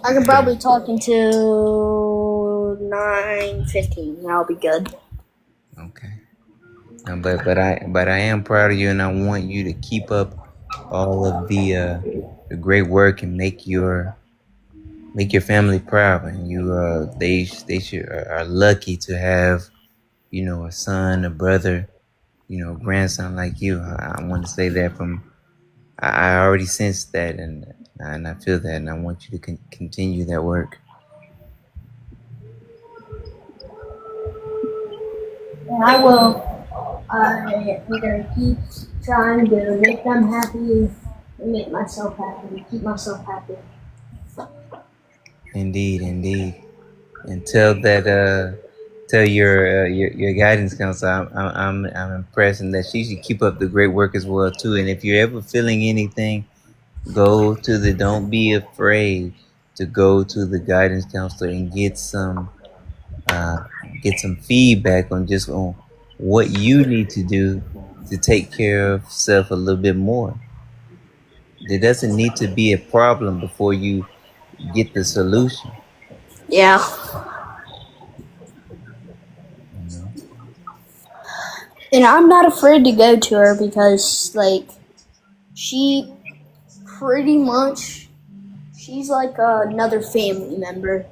I can probably talk until 9:15. That'll be good. Okay. But I am proud of you, and I want you to keep up all of the great work and make your family proud. And they should are lucky to have, a son, a brother, grandson like you. I want to say that I already sense that, and I feel that, and I want you to continue that work. And I will. I'm gonna keep trying to make them happy and make myself happy, keep myself happy. Indeed, indeed. And tell your guidance counselor I'm impressed, and that she should keep up the great work as well too. And if you're ever feeling anything, go to the don't be afraid to go to the guidance counselor and uh, get some feedback on just on what you need to do to take care of self a little bit more. There doesn't need to be a problem before you get the solution. Yeah. You know? And I'm not afraid to go to her because, like, she pretty much, she's like another family member.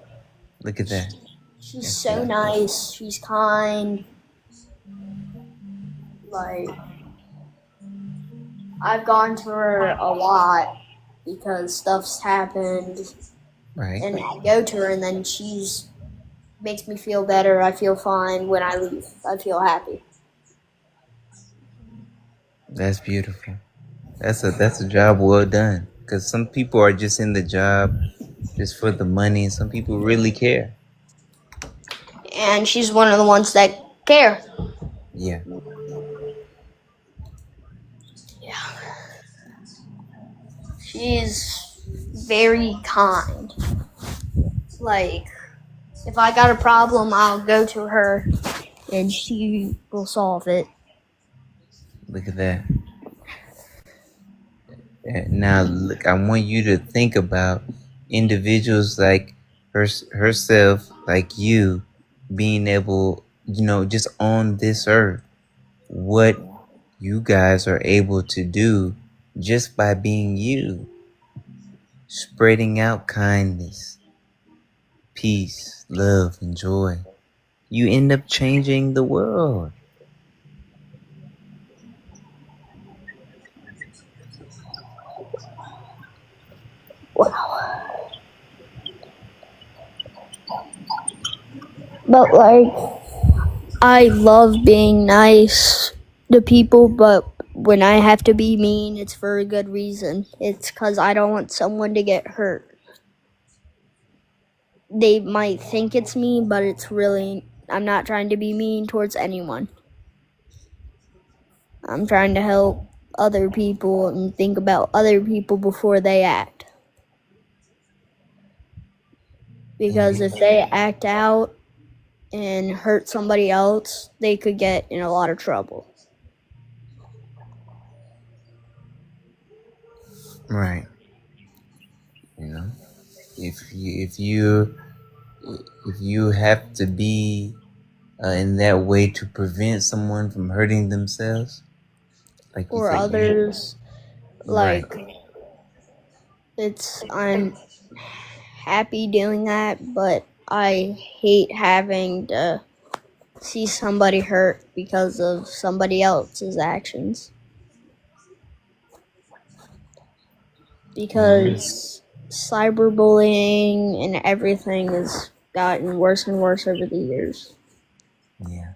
Look at that. She's That's so beautiful. nice, she's kind. Like, I've gone to her a lot because stuff's happened, Right. and I go to her, and then she's makes me feel better. I feel fine when I leave. I feel happy. That's beautiful. That's a job well done. Because some people are just in the job just for the money, and some people really care. And she's one of the ones that care. Yeah. She's very kind. Like, if I got a problem, I'll go to her and she will solve it. Look at that. Now, look, I want you to think about individuals like herself, like you, being able, just on this earth, what you guys are able to do just by being you, spreading out kindness, peace, love, and joy. You end up changing the world. Wow. But, like, I love being nice to people, but when I have to be mean, it's for a good reason. It's because I don't want someone to get hurt. They might think it's me, but it's really, I'm not trying to be mean towards anyone. I'm trying to help other people and think about other people before they act. Because if they act out and hurt somebody else, they could get in a lot of trouble. Right. You know, if you have to be in that way to prevent someone from hurting themselves, like you Or said, others, right, like, I'm happy doing that, but I hate having to see somebody hurt because of somebody else's actions. Because cyberbullying and everything has gotten worse and worse over the years. yeah,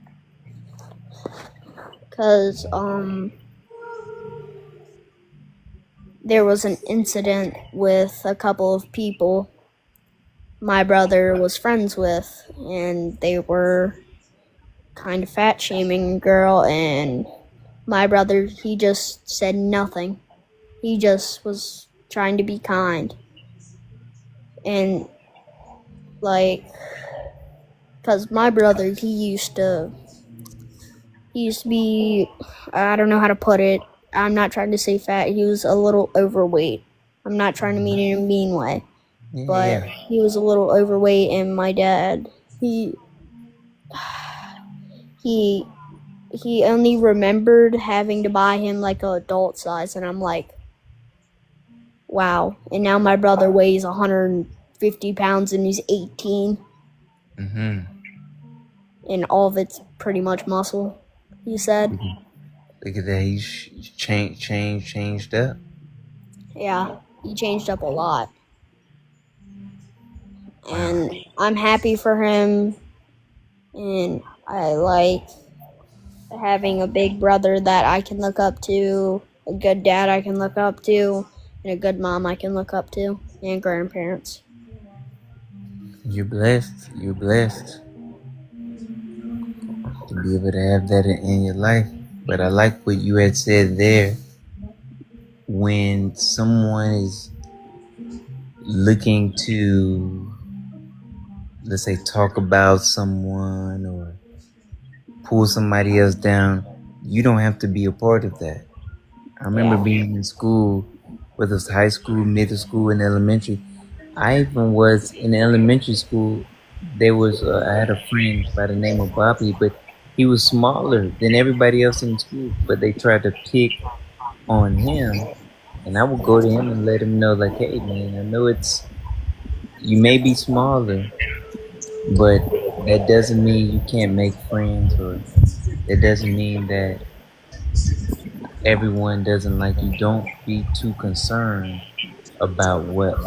Because there was an incident with a couple of people my brother was friends with, and they were kind of fat shaming a girl, and my brother, he just said nothing. He just was trying to be kind. And, like, because my brother, he used to be, I don't know how to put it. I'm not trying to say fat. He was a little overweight. I'm not trying to mean it in a mean way. But yeah, he was a little overweight, and my dad, he only remembered having to buy him like an adult size, and I'm like, wow. And now my brother weighs 150 pounds and he's 18, mm-hmm. and all of it's pretty much muscle, he said. Look at that. He's changed up. Yeah, he changed up a lot. Wow. And I'm happy for him, and I like having a big brother that I can look up to, a good dad I can look up to, and a good mom I can look up to, and grandparents. You're blessed. You're blessed to be able to have that in your life. But I like what you had said there. When someone is looking to, let's say, talk about someone or pull somebody else down, you don't have to be a part of that. I remember Yeah. being in school, whether it's high school, middle school, and elementary. I even was in elementary school. I had a friend by the name of Bobby, but he was smaller than everybody else in school. But they tried to pick on him, and I would go to him and let him know, like, hey, man, I know you may be smaller, but that doesn't mean you can't make friends, or that doesn't mean that everyone doesn't like you. Don't be too concerned about what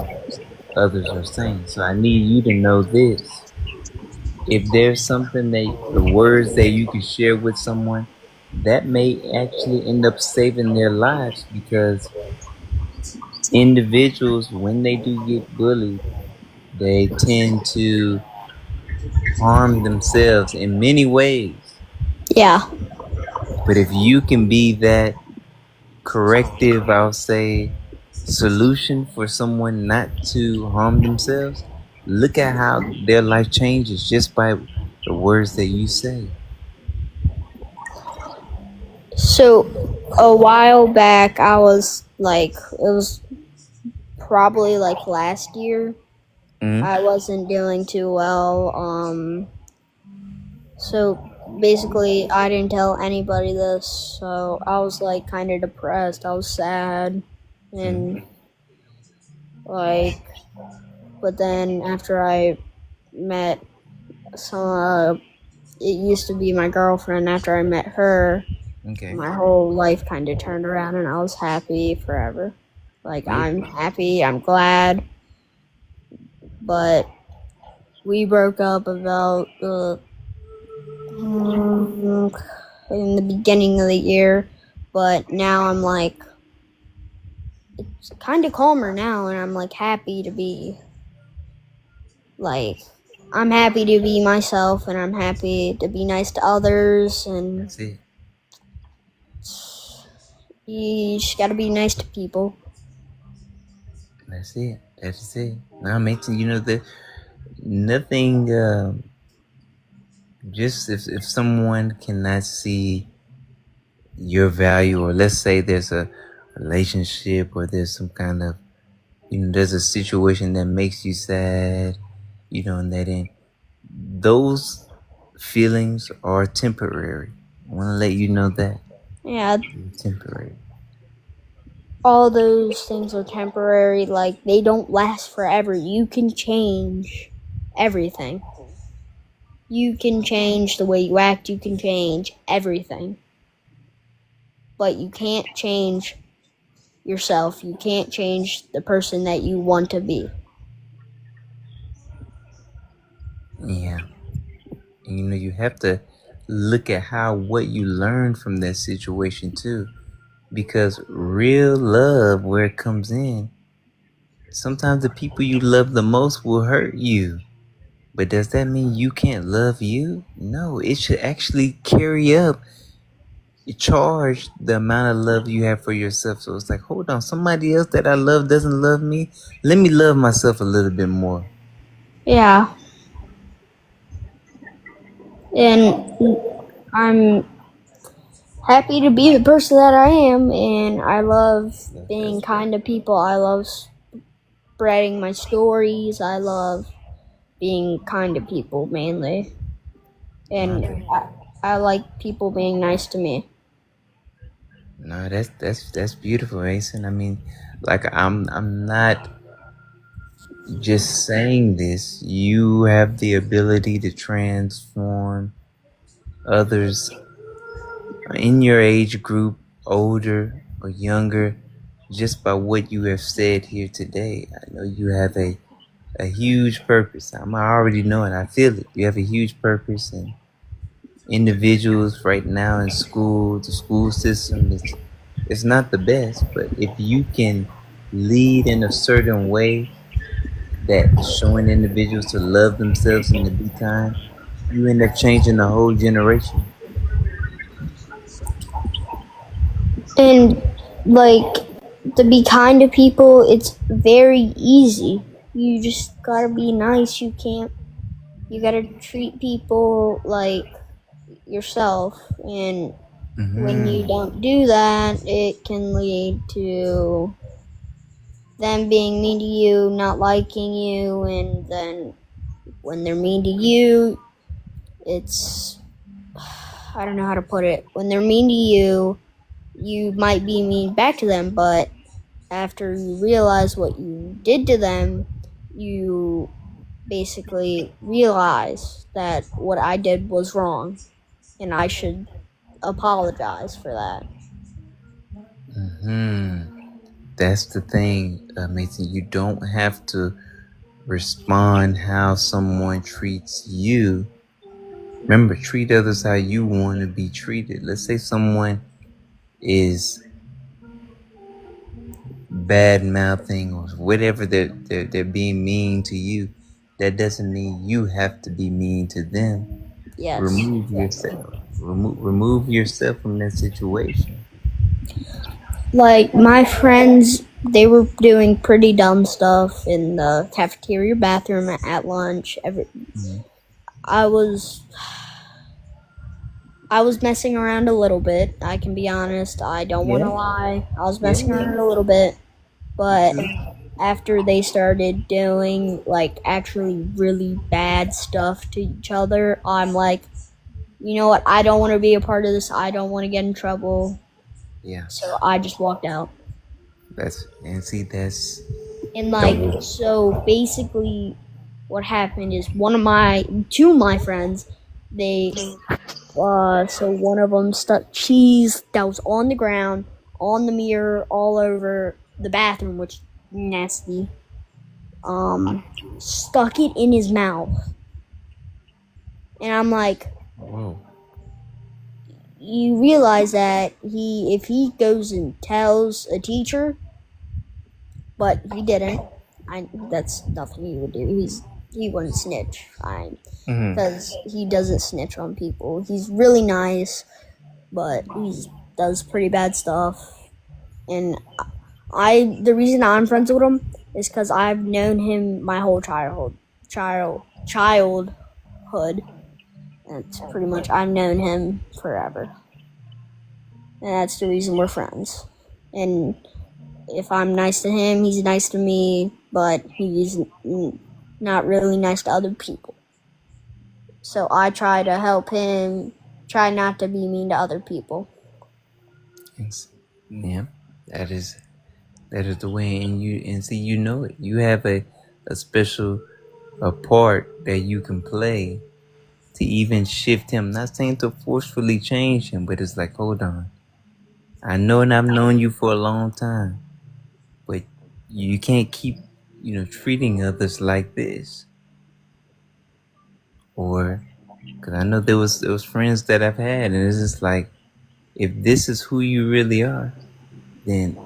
others are saying. So I need you to know this. If there's something the words that you can share with someone, that may actually end up saving their lives, because individuals, when they do get bullied, they tend to harm themselves in many ways. Yeah. But if you can be that corrective, I'll say, solution for someone not to harm themselves, look at how their life changes just by the words that you say. So a while back, I was like, it was probably like last year. Mm-hmm. I wasn't doing too well. So basically, I didn't tell anybody this. So I was like kind of depressed. I was sad, and like, but then after I met some, it used to be my girlfriend. After I met her, Okay. my whole life kind of turned around, and I was happy forever. Like, Yeah. I'm happy, I'm glad, but we broke up about in the beginning of the year, but now I'm like, it's kind of calmer now, and I'm like happy to be like, I'm happy to be myself, and I'm happy to be nice to others, and That's it. you just gotta be nice to people. That's it. That's it. Now, makes that nothing. Just if someone cannot see your value, or let's say there's a relationship, or there's some kind of, there's a situation that makes you sad, and that end, those feelings are temporary. I want to let you know that Yeah, they're temporary. all those things are temporary, like, they don't last forever. You can change everything. You can change the way you act, you can change everything. But you can't change yourself. You can't change the person that you want to be. Yeah. And, you have to look at what you learned from that situation too, because real love, where it comes in, sometimes the people you love the most will hurt you. But does that mean you can't love you? No, it should actually carry up, charge the amount of love you have for yourself. So it's like, hold on, somebody else that I love doesn't love me. Let me love myself a little bit more. Yeah. And I'm happy to be the person that I am, and I love being kind to people. I love spreading my stories. I love being kind to people mainly. No, And I like people being nice to me. no, that's beautiful, Mason. I mean, like, I'm not just saying this. You have the ability to transform others in your age group, older or younger, just by what you have said here today. I know you have a huge purpose. I already know it. I feel it. You have a huge purpose, and individuals right now in school, the school system is it's not the best, but if you can lead in a certain way that showing individuals to love themselves and to be kind, you end up changing the whole generation. And like to be kind to people, it's very easy. You just gotta be nice. You gotta treat people like yourself. And when you Hmm. don't do that, it can lead to them being mean to you, not liking you, and then when they're mean to you, it's, I don't know how to put it. When they're mean to you, you might be mean back to them, but after you realize what you did to them, you basically realize that what I did was wrong and I should apologize for that. Hmm. That's the thing, Mason. You don't have to respond how someone treats you. Remember, treat others how you want to be treated. Let's say someone is bad mouthing or whatever they're being mean to you. That doesn't mean you have to be mean to them. Yes, Remove exactly. yourself. Remove yourself from that situation. Like my friends, they were doing pretty dumb stuff in the cafeteria bathroom at lunch. Mhm. I was I was messing around a little bit. I can be honest. I don't want Yeah, to lie. I was yeah, messing yeah. around a little bit, but See? after they started doing like actually really bad stuff to each other, I'm like, you know what? I don't want to be a part of this. I don't want to get in trouble. Yeah. So I just walked out. That's and see that's And that like, was so basically, what happened is two of my friends, they, so one of them stuck cheese that was on the ground, on the mirror, all over the bathroom, which nasty. Stuck it in his mouth, and I'm like, whoa. you realize that if he goes and tells a teacher, but he didn't. That's nothing he would do. He wouldn't snitch. Hmm. Because he doesn't snitch on people. He's really nice, but he does pretty bad stuff. And the reason I'm friends with him is because I've known him my whole childhood. That's pretty much, I've known him forever, and that's the reason we're friends. And if I'm nice to him, he's nice to me, but he's not really nice to other people. So I try to help him try not to be mean to other people. Thanks. Yeah, that is that is the way, and see you know it. You have a special a part that you can play to even shift him. Not saying to forcefully change him, but it's like, hold on. I know, and I've known you for a long time, but you can't keep, treating others like this. Or, because I know there was friends that I've had, and it's just like, if this is who you really are, then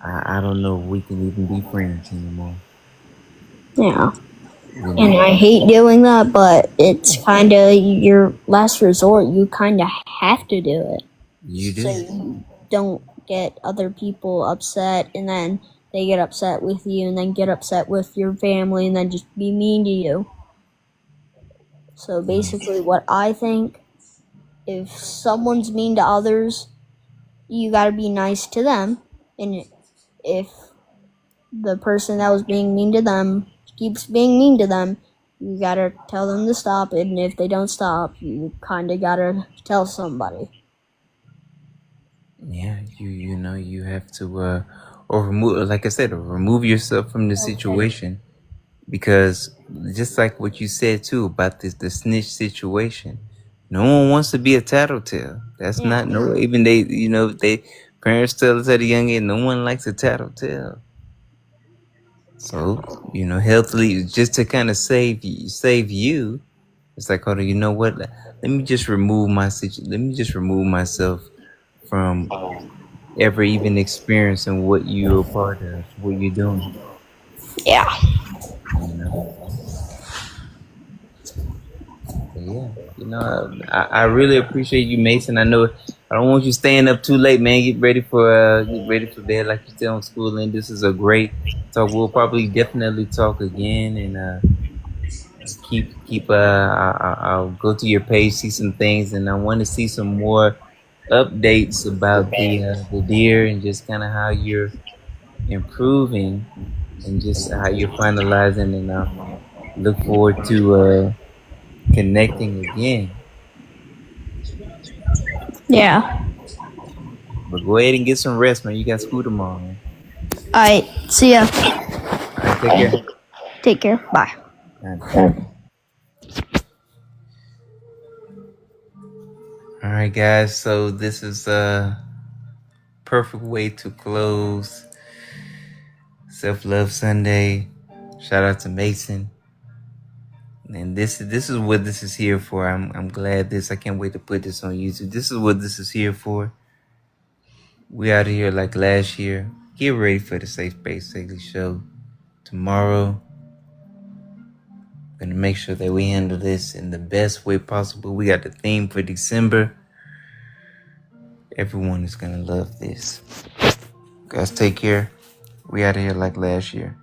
I don't know if we can even be friends anymore. Yeah. You And know, I hate doing that, but it's kind of your last resort. You kind of have to do it. you So do. you don't get other people upset, and then they get upset with you, and then get upset with your family, and then just be mean to you. So Yes. basically, what I think, if someone's mean to others, you gotta be nice to them. And if the person that was being mean to them keeps being mean to them, you gotta tell them to stop. And if they don't stop, you kinda gotta tell somebody. Yeah, you have to or remove, like I said, remove yourself from the situation, because just like what you said too about this the snitch situation, no one wants to be a tattletale. That's Yeah. not no even they they parents tell us at a young age, no one likes a tattletale. So healthily, just to kind of save you, It's like, hold on, you know what? Let me just remove let me just remove myself from ever even experiencing what you're a part of, what you're doing. Yeah. You know. But yeah, I really appreciate you, Mason. I know I don't want you staying up too late, man. Get ready for bed, like you're still in school. And this is a great talk. We'll probably definitely talk again, and keep. I'll go to your page, see some things, and I want to see some more updates about the deer and just kind of how you're improving and just how you're finalizing. And I look forward to connecting again. Yeah. But go ahead and get some rest, man. You got school tomorrow, man. Alright. See ya. All right, take care. Take care. Bye. All right. All right, guys. So this is a perfect way to close Self Love Sunday. Shout out to Mason. And this is what this is here for. I'm glad I can't wait to put this on YouTube. This is what this is here for. We out of here like last year. Get ready for the Safe Space Saylee show tomorrow. Gonna make sure that we handle this in the best way possible. We got the theme for December. Everyone is gonna love this. Guys, take care. We out of here like last year.